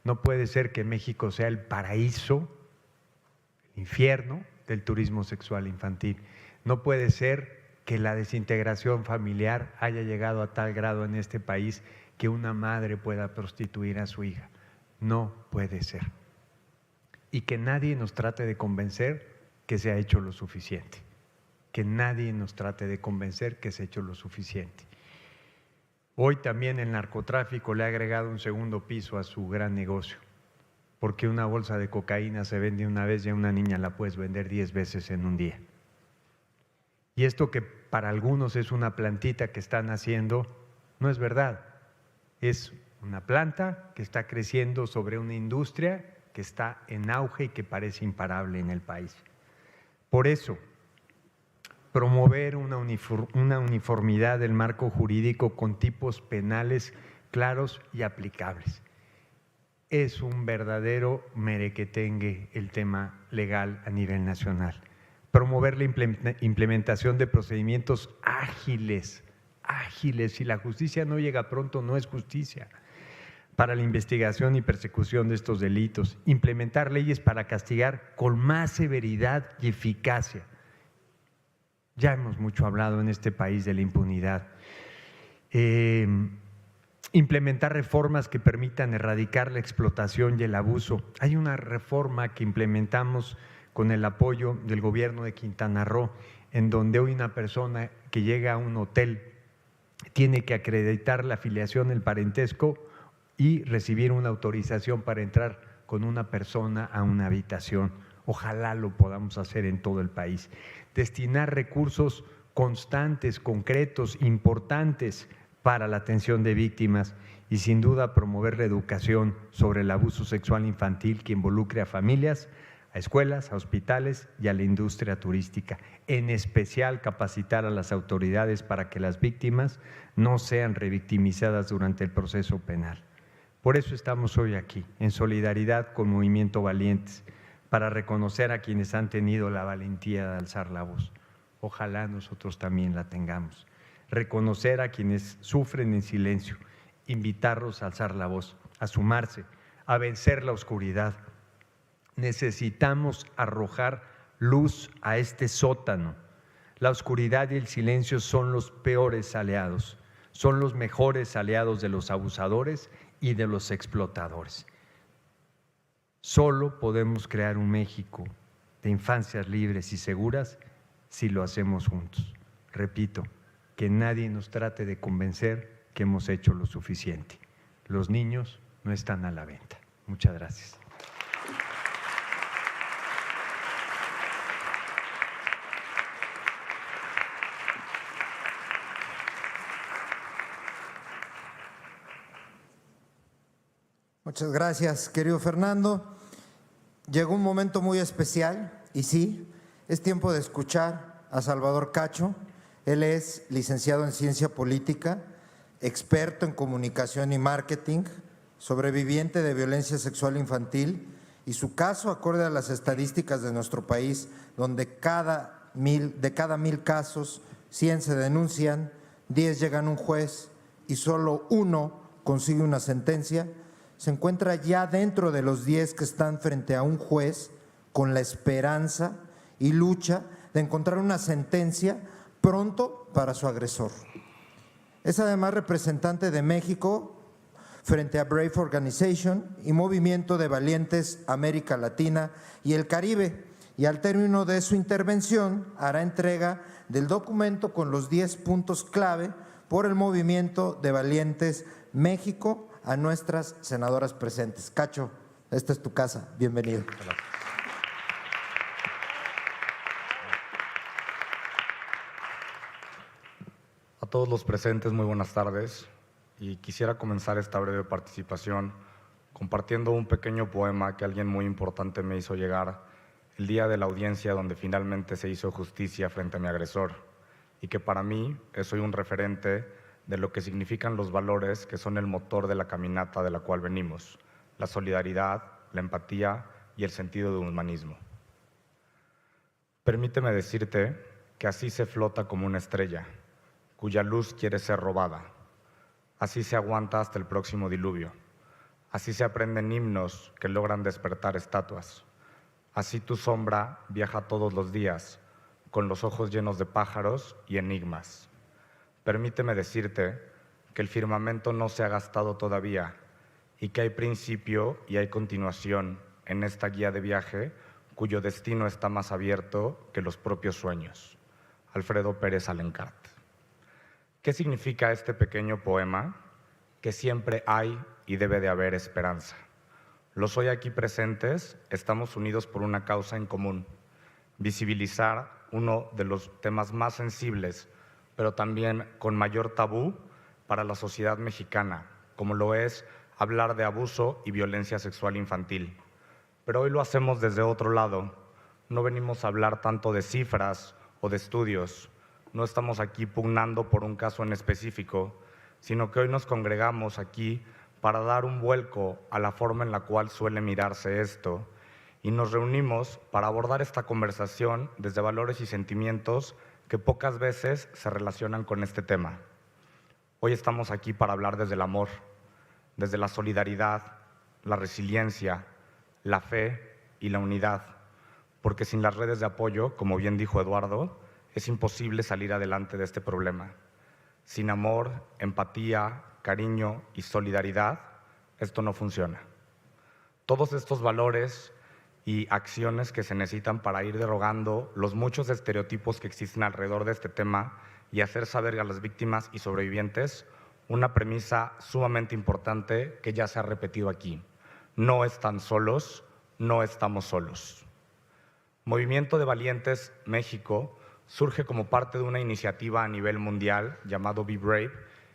No puede ser que México sea el paraíso, el infierno del turismo sexual infantil. No puede ser que la desintegración familiar haya llegado a tal grado en este país que una madre pueda prostituir a su hija. No puede ser. Y que nadie nos trate de convencer que se ha hecho lo suficiente. Que nadie nos trate de convencer que se ha hecho lo suficiente. Hoy también el narcotráfico le ha agregado un segundo piso a su gran negocio, porque una bolsa de cocaína se vende una vez y a una niña la puedes vender 10 veces en un día. Y esto que para algunos es una plantita que están haciendo, no es verdad. Es una planta que está creciendo sobre una industria que está en auge y que parece imparable en el país. Por eso, promover una uniformidad del marco jurídico con tipos penales claros y aplicables. Es un verdadero merequetengue el tema legal a nivel nacional. Promover la implementación de procedimientos ágiles. Si la justicia no llega pronto, no es justicia. Para la investigación y persecución de estos delitos. Implementar leyes para castigar con más severidad y eficacia. Ya hemos mucho hablado en este país de la impunidad. Implementar reformas que permitan erradicar la explotación y el abuso. Hay una reforma que implementamos con el apoyo del gobierno de Quintana Roo, en donde hoy una persona que llega a un hotel tiene que acreditar la afiliación, el parentesco y recibir una autorización para entrar con una persona a una habitación. Ojalá lo podamos hacer en todo el país. Destinar recursos constantes, concretos, importantes para la atención de víctimas y sin duda promover la educación sobre el abuso sexual infantil que involucre a familias, a escuelas, a hospitales y a la industria turística. En especial capacitar a las autoridades para que las víctimas no sean revictimizadas durante el proceso penal. Por eso estamos hoy aquí, en solidaridad con Movimiento Valientes, para reconocer a quienes han tenido la valentía de alzar la voz. Ojalá nosotros también la tengamos. Reconocer a quienes sufren en silencio, invitarlos a alzar la voz, a sumarse, a vencer la oscuridad. Necesitamos arrojar luz a este sótano. La oscuridad y el silencio son los peores aliados, son los mejores aliados de los abusadores y de los explotadores. Solo podemos crear un México de infancias libres y seguras si lo hacemos juntos. Repito, que nadie nos trate de convencer que hemos hecho lo suficiente. Los niños no están a la venta. Muchas gracias. Muchas gracias, querido Fernando. Llegó un momento muy especial y sí, es tiempo de escuchar a Salvador Cacho. Él es licenciado en Ciencia Política, experto en comunicación y marketing, sobreviviente de violencia sexual infantil y su caso, acorde a las estadísticas de nuestro país, donde de cada 1000 casos, 100 se denuncian, 10 llegan a un juez y solo 1 consigue una sentencia, se encuentra ya dentro de los 10 que están frente a un juez con la esperanza y lucha de encontrar una sentencia pronto para su agresor. Es además representante de México frente a Brave Organization y Movimiento de Valientes América Latina y el Caribe, y al término de su intervención hará entrega del documento con los 10 puntos clave por el Movimiento de Valientes México a nuestras senadoras presentes. Cacho, esta es tu casa, bienvenido. A todos los presentes, muy buenas tardes. Y quisiera comenzar esta breve participación compartiendo un pequeño poema que alguien muy importante me hizo llegar el día de la audiencia donde finalmente se hizo justicia frente a mi agresor, y que para mí es hoy un referente de lo que significan los valores que son el motor de la caminata de la cual venimos: la solidaridad, la empatía y el sentido de humanismo. Permíteme decirte que así se flota como una estrella, cuya luz quiere ser robada. Así se aguanta hasta el próximo diluvio. Así se aprenden himnos que logran despertar estatuas. Así tu sombra viaja todos los días, con los ojos llenos de pájaros y enigmas. Permíteme decirte que el firmamento no se ha gastado todavía y que hay principio y hay continuación en esta guía de viaje cuyo destino está más abierto que los propios sueños. Alfredo Pérez Alencart. ¿Qué significa este pequeño poema? Que siempre hay y debe de haber esperanza. Los hoy aquí presentes estamos unidos por una causa en común: visibilizar uno de los temas más sensibles, pero también con mayor tabú para la sociedad mexicana, como lo es hablar de abuso y violencia sexual infantil. Pero hoy lo hacemos desde otro lado. No venimos a hablar tanto de cifras o de estudios. No estamos aquí pugnando por un caso en específico, sino que hoy nos congregamos aquí para dar un vuelco a la forma en la cual suele mirarse esto, y nos reunimos para abordar esta conversación desde valores y sentimientos que pocas veces se relacionan con este tema. Hoy estamos aquí para hablar desde el amor, desde la solidaridad, la resiliencia, la fe y la unidad, porque sin las redes de apoyo, como bien dijo Eduardo, es imposible salir adelante de este problema. Sin amor, empatía, cariño y solidaridad, esto no funciona. Todos estos valores y acciones que se necesitan para ir derogando los muchos estereotipos que existen alrededor de este tema y hacer saber a las víctimas y sobrevivientes una premisa sumamente importante que ya se ha repetido aquí: no están solos, no estamos solos. Movimiento de Valientes México surge como parte de una iniciativa a nivel mundial llamado Be Brave,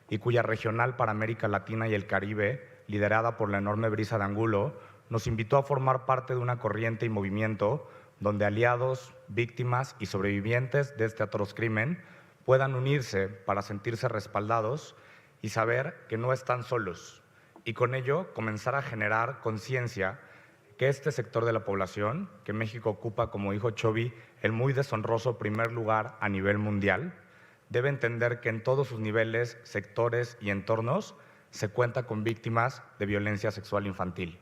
y cuya regional para América Latina y el Caribe, liderada por la enorme Brisa de Angulo, nos invitó a formar parte de una corriente y movimiento donde aliados, víctimas y sobrevivientes de este atroz crimen puedan unirse para sentirse respaldados y saber que no están solos, y con ello comenzar a generar conciencia que este sector de la población, que México ocupa, como dijo Chovy, el muy deshonroso primer lugar a nivel mundial, debe entender que en todos sus niveles, sectores y entornos se cuenta con víctimas de violencia sexual infantil.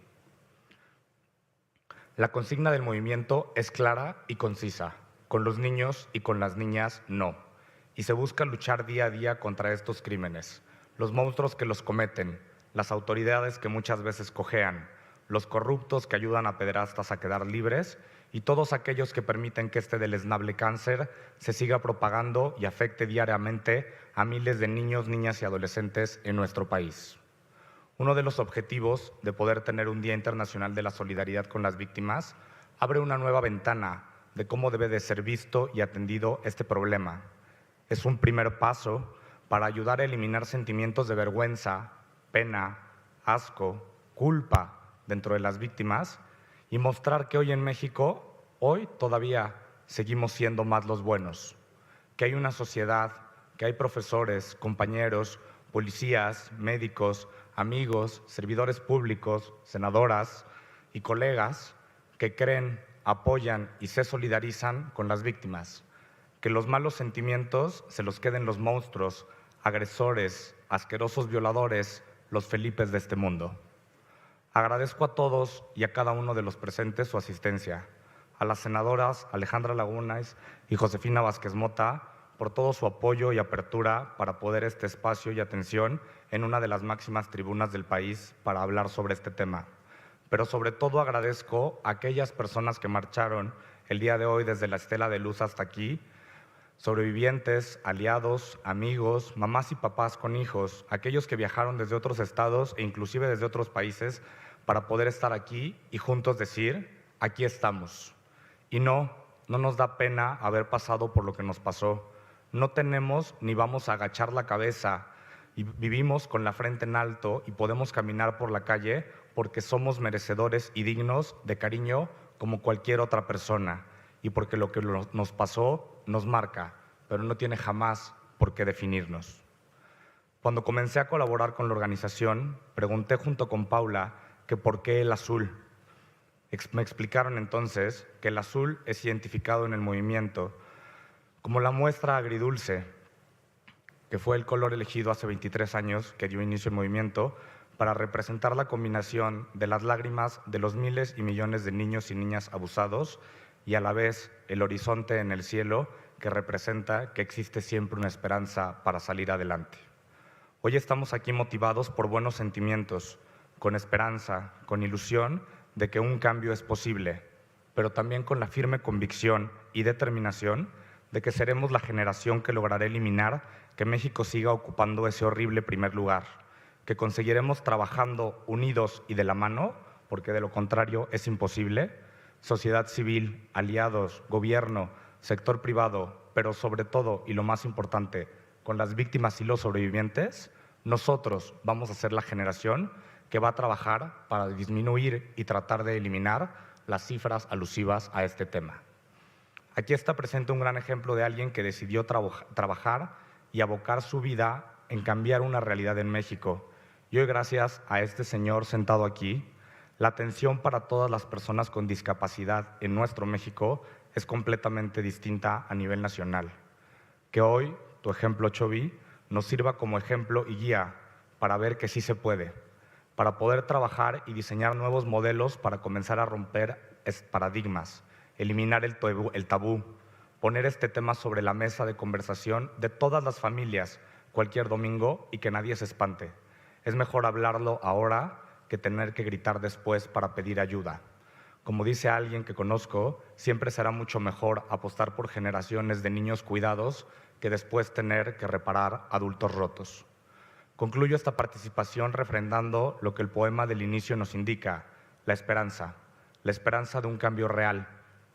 La consigna del movimiento es clara y concisa: con los niños y con las niñas no. Y se busca luchar día a día contra estos crímenes, los monstruos que los cometen, las autoridades que muchas veces cojean, los corruptos que ayudan a pederastas a quedar libres y todos aquellos que permiten que este deleznable cáncer se siga propagando y afecte diariamente a miles de niños, niñas y adolescentes en nuestro país. Uno de los objetivos de poder tener un Día Internacional de la Solidaridad con las Víctimas abre una nueva ventana de cómo debe de ser visto y atendido este problema. Es un primer paso para ayudar a eliminar sentimientos de vergüenza, pena, asco, culpa dentro de las víctimas y mostrar que hoy en México, hoy todavía seguimos siendo más los buenos, que hay una sociedad, que hay profesores, compañeros, policías, médicos, amigos, servidores públicos, senadoras y colegas que creen, apoyan y se solidarizan con las víctimas, que los malos sentimientos se los queden los monstruos, agresores, asquerosos violadores, los Felipes de este mundo. Agradezco a todos y a cada uno de los presentes su asistencia. a las senadoras Alejandra Lagunas y Josefina Vázquez Mota por todo su apoyo y apertura para poder este espacio y atención en una de las máximas tribunas del país para hablar sobre este tema. Pero sobre todo agradezco a aquellas personas que marcharon el día de hoy desde la Estela de Luz hasta aquí, sobrevivientes, aliados, amigos, mamás y papás con hijos, aquellos que viajaron desde otros estados e inclusive desde otros países para poder estar aquí y juntos decir, aquí estamos. Y no nos da pena haber pasado por lo que nos pasó. No tenemos ni vamos a agachar la cabeza y vivimos con la frente en alto y podemos caminar por la calle porque somos merecedores y dignos de cariño como cualquier otra persona y porque lo que nos pasó nos marca, pero no tiene jamás por qué definirnos. Cuando comencé a colaborar con la organización, pregunté junto con Paula que por qué el azul. Me explicaron entonces que el azul es identificado en el movimiento como la muestra agridulce, que fue el color elegido hace 23 años que dio inicio al movimiento para representar la combinación de las lágrimas de los miles y millones de niños y niñas abusados y a la vez el horizonte en el cielo que representa que existe siempre una esperanza para salir adelante. Hoy estamos aquí motivados por buenos sentimientos, con esperanza, con ilusión de que un cambio es posible, pero también con la firme convicción y determinación de que seremos la generación que logrará eliminar que México siga ocupando ese horrible primer lugar, que conseguiremos trabajando unidos y de la mano, porque de lo contrario es imposible, sociedad civil, aliados, gobierno, sector privado, pero sobre todo, y lo más importante, con las víctimas y los sobrevivientes, nosotros vamos a ser la generación que va a trabajar para disminuir y tratar de eliminar las cifras alusivas a este tema. Aquí está presente un gran ejemplo de alguien que decidió trabajar y abocar su vida en cambiar una realidad en México. Y hoy, gracias a este señor sentado aquí, la atención para todas las personas con discapacidad en nuestro México es completamente distinta a nivel nacional. Que hoy, tu ejemplo, Chovy, nos sirva como ejemplo y guía para ver que sí se puede, para poder trabajar y diseñar nuevos modelos para comenzar a romper paradigmas, eliminar el tabú, poner este tema sobre la mesa de conversación de todas las familias cualquier domingo y que nadie se espante. Es mejor hablarlo ahora que tener que gritar después para pedir ayuda. Como dice alguien que conozco, siempre será mucho mejor apostar por generaciones de niños cuidados que después tener que reparar adultos rotos. Concluyo esta participación refrendando lo que el poema del inicio nos indica, la esperanza de un cambio real,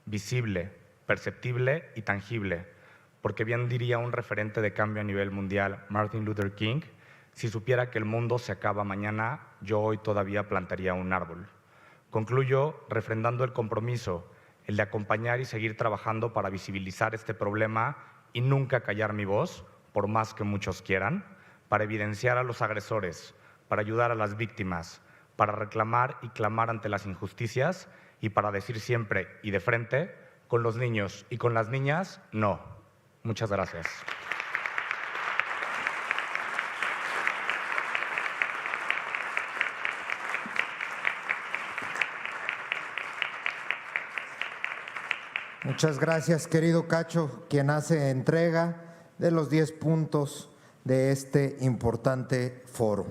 visible, perceptible y tangible, porque bien diría un referente de cambio a nivel mundial, Martin Luther King, si supiera que el mundo se acaba mañana, yo hoy todavía plantaría un árbol. Concluyo refrendando el compromiso, el de acompañar y seguir trabajando para visibilizar este problema y nunca callar mi voz, por más que muchos quieran, para evidenciar a los agresores, para ayudar a las víctimas, para reclamar y clamar ante las injusticias y para decir siempre y de frente, con los niños y con las niñas, no. Muchas gracias. Muchas gracias, querido Cacho, quien hace entrega de los 10 puntos de este importante foro.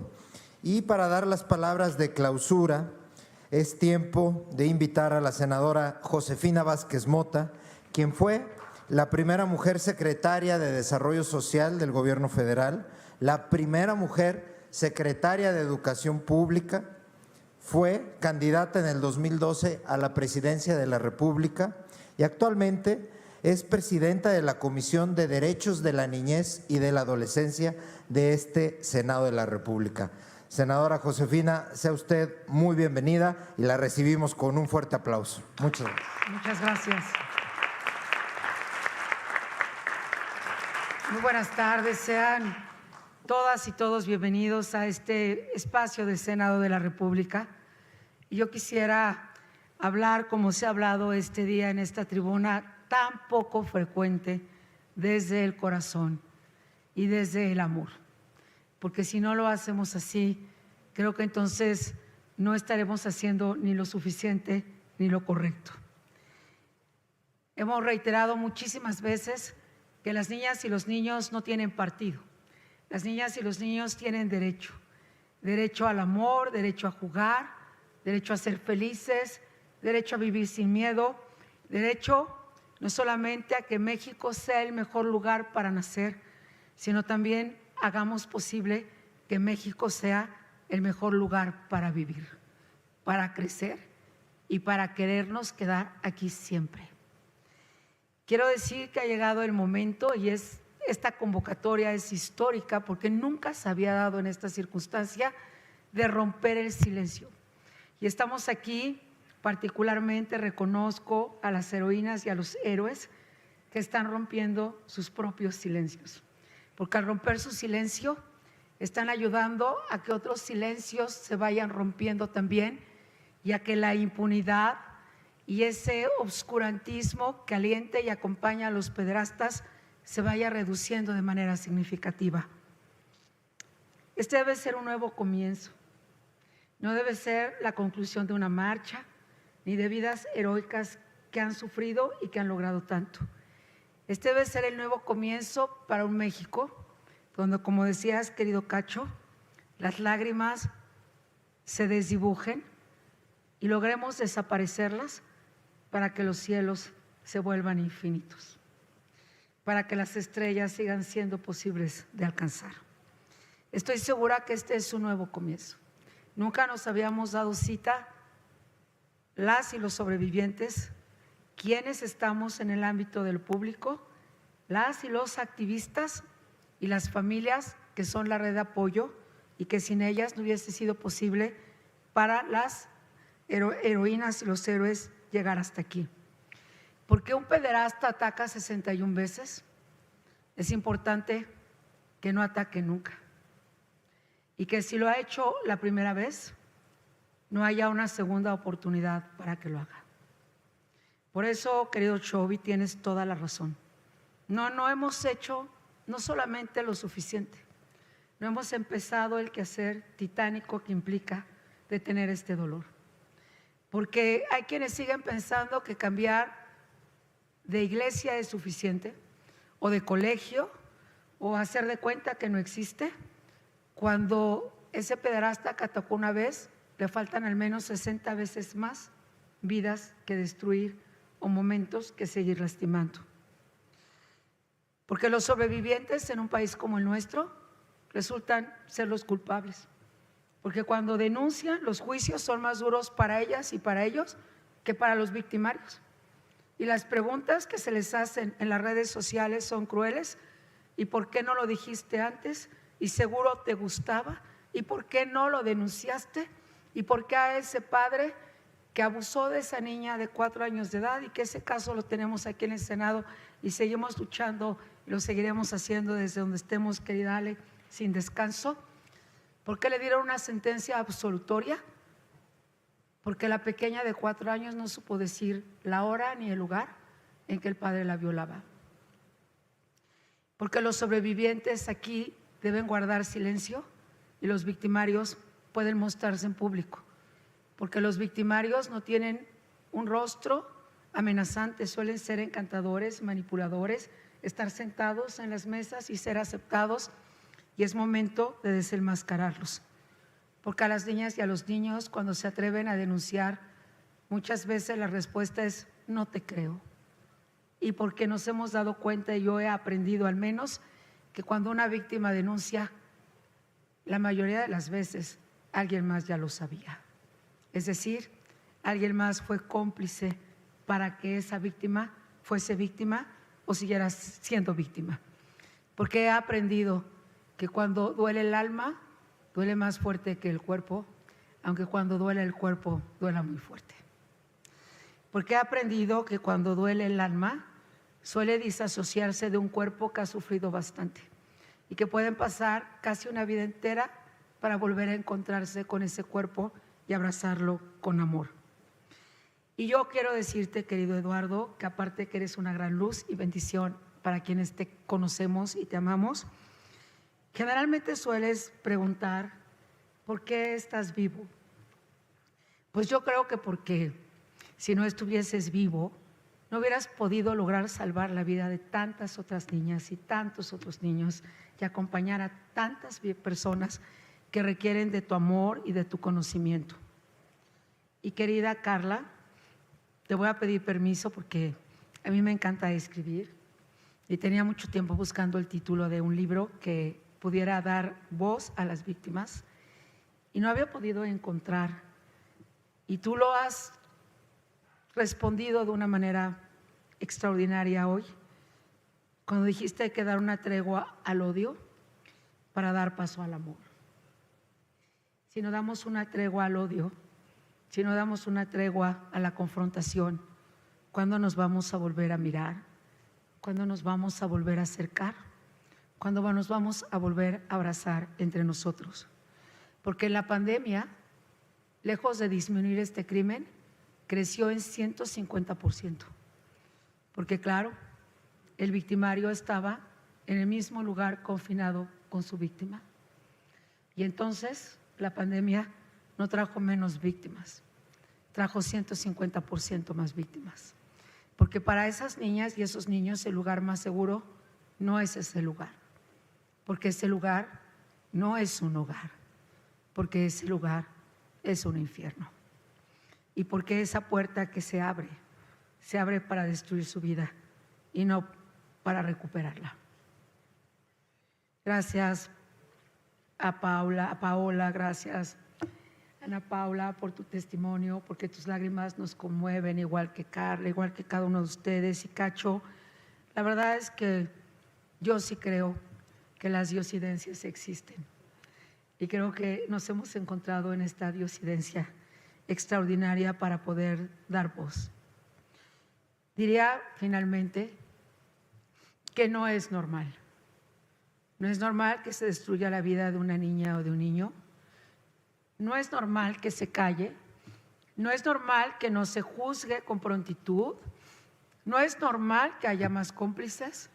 Y para dar las palabras de clausura, es tiempo de invitar a la senadora Josefina Vázquez Mota, quien fue la primera mujer secretaria de Desarrollo Social del Gobierno Federal, la primera mujer secretaria de Educación Pública, fue candidata en el 2012 a la presidencia de la República y actualmente es presidenta de la Comisión de Derechos de la Niñez y de la Adolescencia de este Senado de la República. Senadora Josefina, sea usted muy bienvenida y la recibimos con un fuerte aplauso. Muchas gracias. Muchas gracias. Muy buenas tardes, sean todas y todos bienvenidos a este espacio del Senado de la República. Y yo quisiera hablar como se ha hablado este día en esta tribuna tan poco frecuente, desde el corazón y desde el amor. Porque si no lo hacemos así, creo que entonces no estaremos haciendo ni lo suficiente ni lo correcto. Hemos reiterado muchísimas veces que las niñas y los niños no tienen partido. Las niñas y los niños tienen derecho. Derecho al amor, derecho a jugar, derecho a ser felices, derecho a vivir sin miedo, derecho no solamente a que México sea el mejor lugar para nacer, sino también hagamos posible que México sea el mejor lugar para vivir, para crecer y para querernos quedar aquí siempre. Quiero decir que ha llegado el momento y esta convocatoria es histórica porque nunca se había dado en esta circunstancia de romper el silencio. Y estamos aquí, particularmente reconozco a las heroínas y a los héroes que están rompiendo sus propios silencios. Porque al romper su silencio están ayudando a que otros silencios se vayan rompiendo también y a que la impunidad y ese obscurantismo que alienta y acompaña a los pederastas se vaya reduciendo de manera significativa. Este debe ser un nuevo comienzo. No debe ser la conclusión de una marcha, ni de vidas heroicas que han sufrido y que han logrado tanto. Este debe ser el nuevo comienzo para un México donde, como decías, querido Cacho, las lágrimas se desdibujen y logremos desaparecerlas para que los cielos se vuelvan infinitos, para que las estrellas sigan siendo posibles de alcanzar. Estoy segura que este es un nuevo comienzo. Nunca nos habíamos dado cita, las y los sobrevivientes, quienes estamos en el ámbito del público, las y los activistas y las familias que son la red de apoyo y que sin ellas no hubiese sido posible para las heroínas y los héroes llegar hasta aquí. ¿Por qué un pederasta ataca 61 veces? Es importante que no ataque nunca y que si lo ha hecho la primera vez, no haya una segunda oportunidad para que lo haga. Por eso, querido Chovy, tienes toda la razón. No hemos hecho no solamente lo suficiente, no hemos empezado el quehacer titánico que implica detener este dolor. Porque hay quienes siguen pensando que cambiar de iglesia es suficiente, o de colegio, o hacer de cuenta que no existe, cuando ese pederasta que atacó una vez, le faltan al menos 60 veces más vidas que destruir o momentos que seguir lastimando. Porque los sobrevivientes en un país como el nuestro resultan ser los culpables. Porque cuando denuncian, los juicios son más duros para ellas y para ellos que para los victimarios. Y las preguntas que se les hacen en las redes sociales son crueles. ¿Y por qué no lo dijiste antes? Y seguro te gustaba. ¿Y por qué no lo denunciaste? ¿Y por qué a ese padre que abusó de esa niña de 4 años de edad y que ese caso lo tenemos aquí en el Senado y seguimos luchando y lo seguiremos haciendo desde donde estemos, querida Ale, sin descanso? ¿Por qué le dieron una sentencia absolutoria? Porque la pequeña de 4 años no supo decir la hora ni el lugar en que el padre la violaba. Porque los sobrevivientes aquí deben guardar silencio y los victimarios pueden mostrarse en público. Porque los victimarios no tienen un rostro amenazante, suelen ser encantadores, manipuladores, estar sentados en las mesas y ser aceptados, y es momento de desenmascararlos. Porque a las niñas y a los niños, cuando se atreven a denunciar, muchas veces la respuesta es no te creo. Y porque nos hemos dado cuenta, y yo he aprendido al menos, que cuando una víctima denuncia, la mayoría de las veces alguien más ya lo sabía. Es decir, alguien más fue cómplice para que esa víctima fuese víctima o siguiera siendo víctima. Porque he aprendido que cuando duele el alma, duele más fuerte que el cuerpo, aunque cuando duele el cuerpo, duela muy fuerte. Porque he aprendido que cuando duele el alma, suele disasociarse de un cuerpo que ha sufrido bastante y que pueden pasar casi una vida entera para volver a encontrarse con ese cuerpo y abrazarlo con amor. Y yo quiero decirte, querido Eduardo, que aparte que eres una gran luz y bendición para quienes te conocemos y te amamos, generalmente sueles preguntar, ¿por qué estás vivo? Pues yo creo que porque si no estuvieses vivo, no hubieras podido lograr salvar la vida de tantas otras niñas y tantos otros niños y acompañar a tantas personas que requieren de tu amor y de tu conocimiento. Y querida Carla, te voy a pedir permiso porque a mí me encanta escribir y tenía mucho tiempo buscando el título de un libro que pudiera dar voz a las víctimas y no había podido encontrar. Y tú lo has respondido de una manera extraordinaria hoy, cuando dijiste hay que dar una tregua al odio para dar paso al amor. Si no damos una tregua al odio, si no damos una tregua a la confrontación, ¿cuándo nos vamos a volver a mirar? ¿Cuándo nos vamos a volver a acercar? ¿Cuándo nos vamos a volver a abrazar entre nosotros? Porque la pandemia, lejos de disminuir este crimen, creció en 150%. Porque claro, el victimario estaba en el mismo lugar confinado con su víctima. Y entonces la pandemia no trajo menos víctimas, trajo 150% más víctimas. Porque para esas niñas y esos niños el lugar más seguro no es ese lugar. Porque ese lugar no es un hogar. Porque ese lugar es un infierno. Y porque esa puerta que se abre para destruir su vida y no para recuperarla. Gracias a Paola, gracias Ana Paula por tu testimonio, porque tus lágrimas nos conmueven, igual que Carla, igual que cada uno de ustedes. Y Cacho, la verdad es que yo sí creo que las diosidencias existen. Y creo que nos hemos encontrado en esta diosidencia extraordinaria para poder dar voz. Diría finalmente que no es normal. No es normal que se destruya la vida de una niña o de un niño. No es normal que se calle. No es normal que no se juzgue con prontitud. No es normal que haya más cómplices.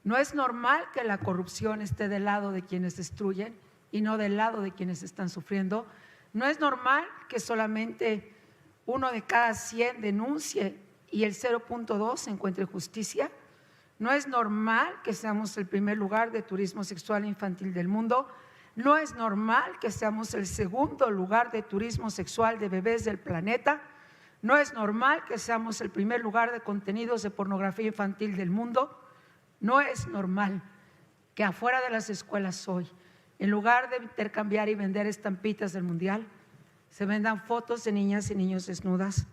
No es normal que la corrupción esté del lado de quienes destruyen y no del lado de quienes están sufriendo. No es normal que solamente 1 de cada 100 denuncie y el 0.2 encuentre justicia. No es normal que seamos el primer lugar de turismo sexual infantil del mundo. No es normal que seamos el segundo lugar de turismo sexual de bebés del planeta. No es normal que seamos el primer lugar de contenidos de pornografía infantil del mundo. No es normal que afuera de las escuelas hoy, en lugar de intercambiar y vender estampitas del mundial, se vendan fotos de niñas y niños desnudas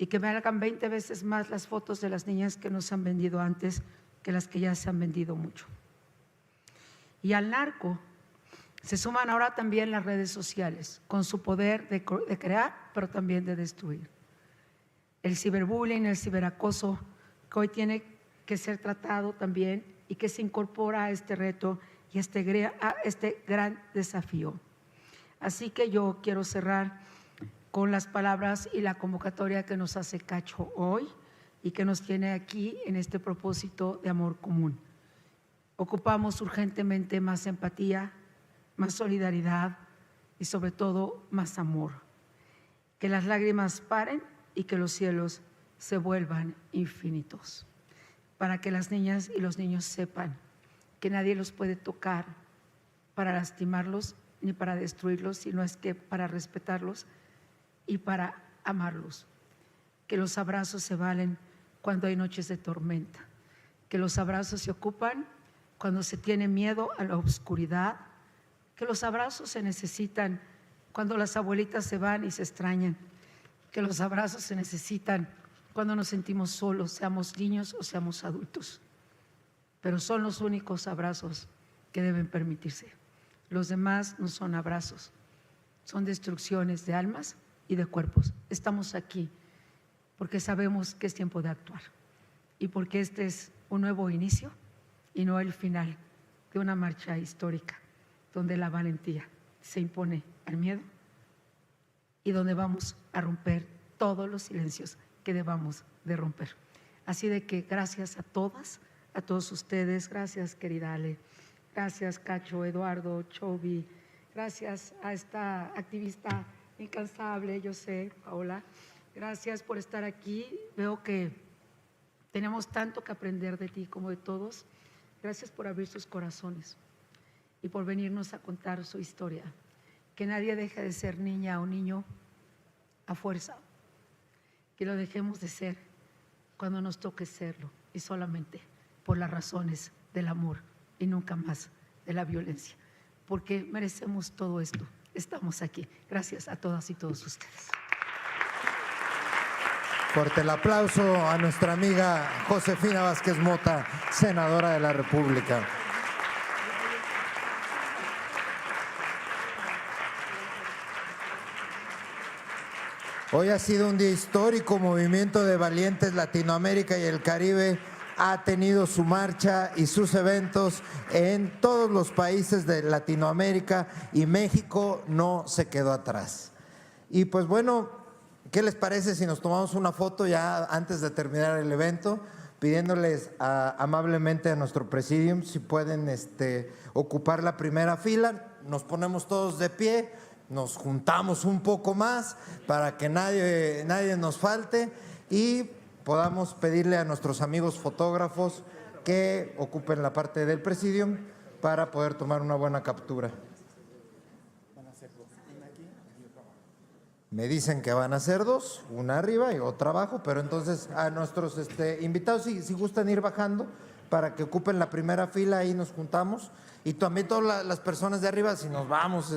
y que valgan 20 veces más las fotos de las niñas que nos han vendido antes que las que ya se han vendido mucho. Y al narco se suman ahora también las redes sociales con su poder de crear, pero también de destruir. El ciberbullying, el ciberacoso, que hoy tiene que ser tratado también y que se incorpora a este reto y a este gran desafío. Así que yo quiero cerrar con las palabras y la convocatoria que nos hace Cacho hoy y que nos tiene aquí en este propósito de amor común. Ocupamos urgentemente más empatía, más solidaridad y sobre todo más amor. Que las lágrimas paren y que los cielos se vuelvan infinitos. Para que las niñas y los niños sepan que nadie los puede tocar para lastimarlos ni para destruirlos, sino es que para respetarlos y para amarlos. Que los abrazos se valen cuando hay noches de tormenta. Que los abrazos se ocupan cuando se tiene miedo a la oscuridad. Que los abrazos se necesitan cuando las abuelitas se van y se extrañan. Que los abrazos se necesitan cuando nos sentimos solos, seamos niños o seamos adultos. Pero son los únicos abrazos que deben permitirse. Los demás no son abrazos, son destrucciones de almas y de cuerpos. Estamos aquí porque sabemos que es tiempo de actuar y porque este es un nuevo inicio y no el final de una marcha histórica donde la valentía se impone al miedo y donde vamos a romper todos los silencios que debamos de romper. Así de que gracias a todas, a todos ustedes, gracias querida Ale, gracias Cacho, Eduardo, Chobi, gracias a esta activista incansable, yo sé, Paola, gracias por estar aquí. Veo que Tenemos tanto que aprender de ti como de todos. Gracias por abrir sus corazones y por venirnos a contar su historia. Que nadie deje de ser niña o niño a fuerza. Que lo dejemos de ser cuando nos toque serlo, y solamente por las razones del amor y nunca más de la violencia. Porque merecemos todo esto. Estamos aquí. Gracias a todas y todos ustedes. Fuerte el aplauso a nuestra amiga Josefina Vázquez Mota, senadora de la República. Hoy ha sido un día histórico. Movimiento de Valientes Latinoamérica y el Caribe ha tenido su marcha y sus eventos en todos los países de Latinoamérica y México no se quedó atrás. Y pues bueno, ¿qué les parece si nos tomamos una foto ya antes de terminar el evento? Pidiéndoles amablemente a nuestro presidium si pueden ocupar la primera fila. Nos ponemos todos de pie, nos juntamos un poco más para que nadie nos falte y podamos pedirle a nuestros amigos fotógrafos que ocupen la parte del presidium para poder tomar una buena captura. Me dicen que van a ser dos, una arriba y otra abajo, pero entonces a nuestros invitados, si gustan ir bajando para que ocupen la primera fila, ahí nos juntamos. Y también todas las personas de arriba, si nos vamos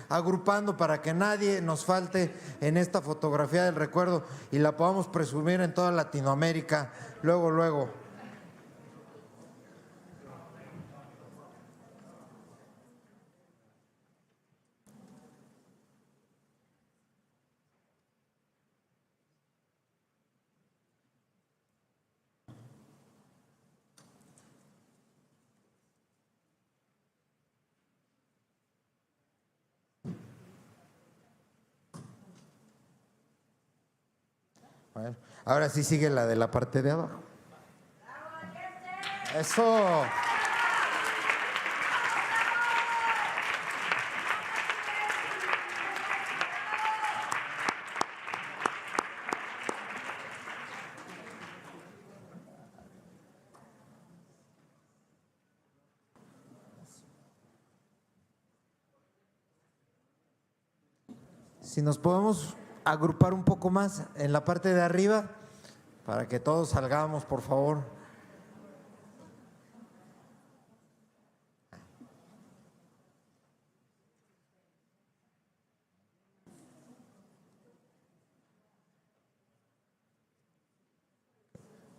agrupando para que nadie nos falte en esta fotografía del recuerdo y la podamos presumir en toda Latinoamérica, luego. Ahora sí sigue la de la parte de abajo. Eso. Si nos podemos agrupar un poco más en la parte de arriba para que todos salgamos, por favor.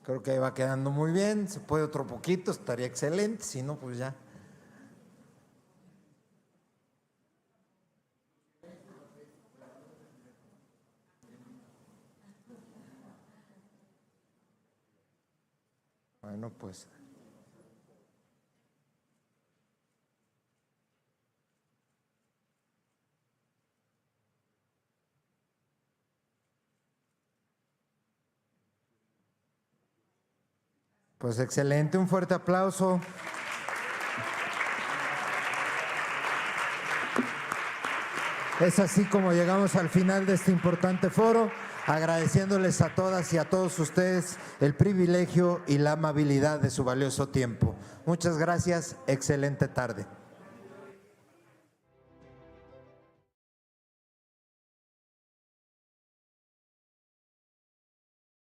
Creo que ahí va quedando muy bien. Se puede otro poquito, estaría excelente. Si no, pues ya. Bueno, pues. Pues excelente, un fuerte aplauso. Es así como llegamos al final de este importante foro, agradeciéndoles a todas y a todos ustedes el privilegio y la amabilidad de su valioso tiempo. Muchas gracias, excelente tarde.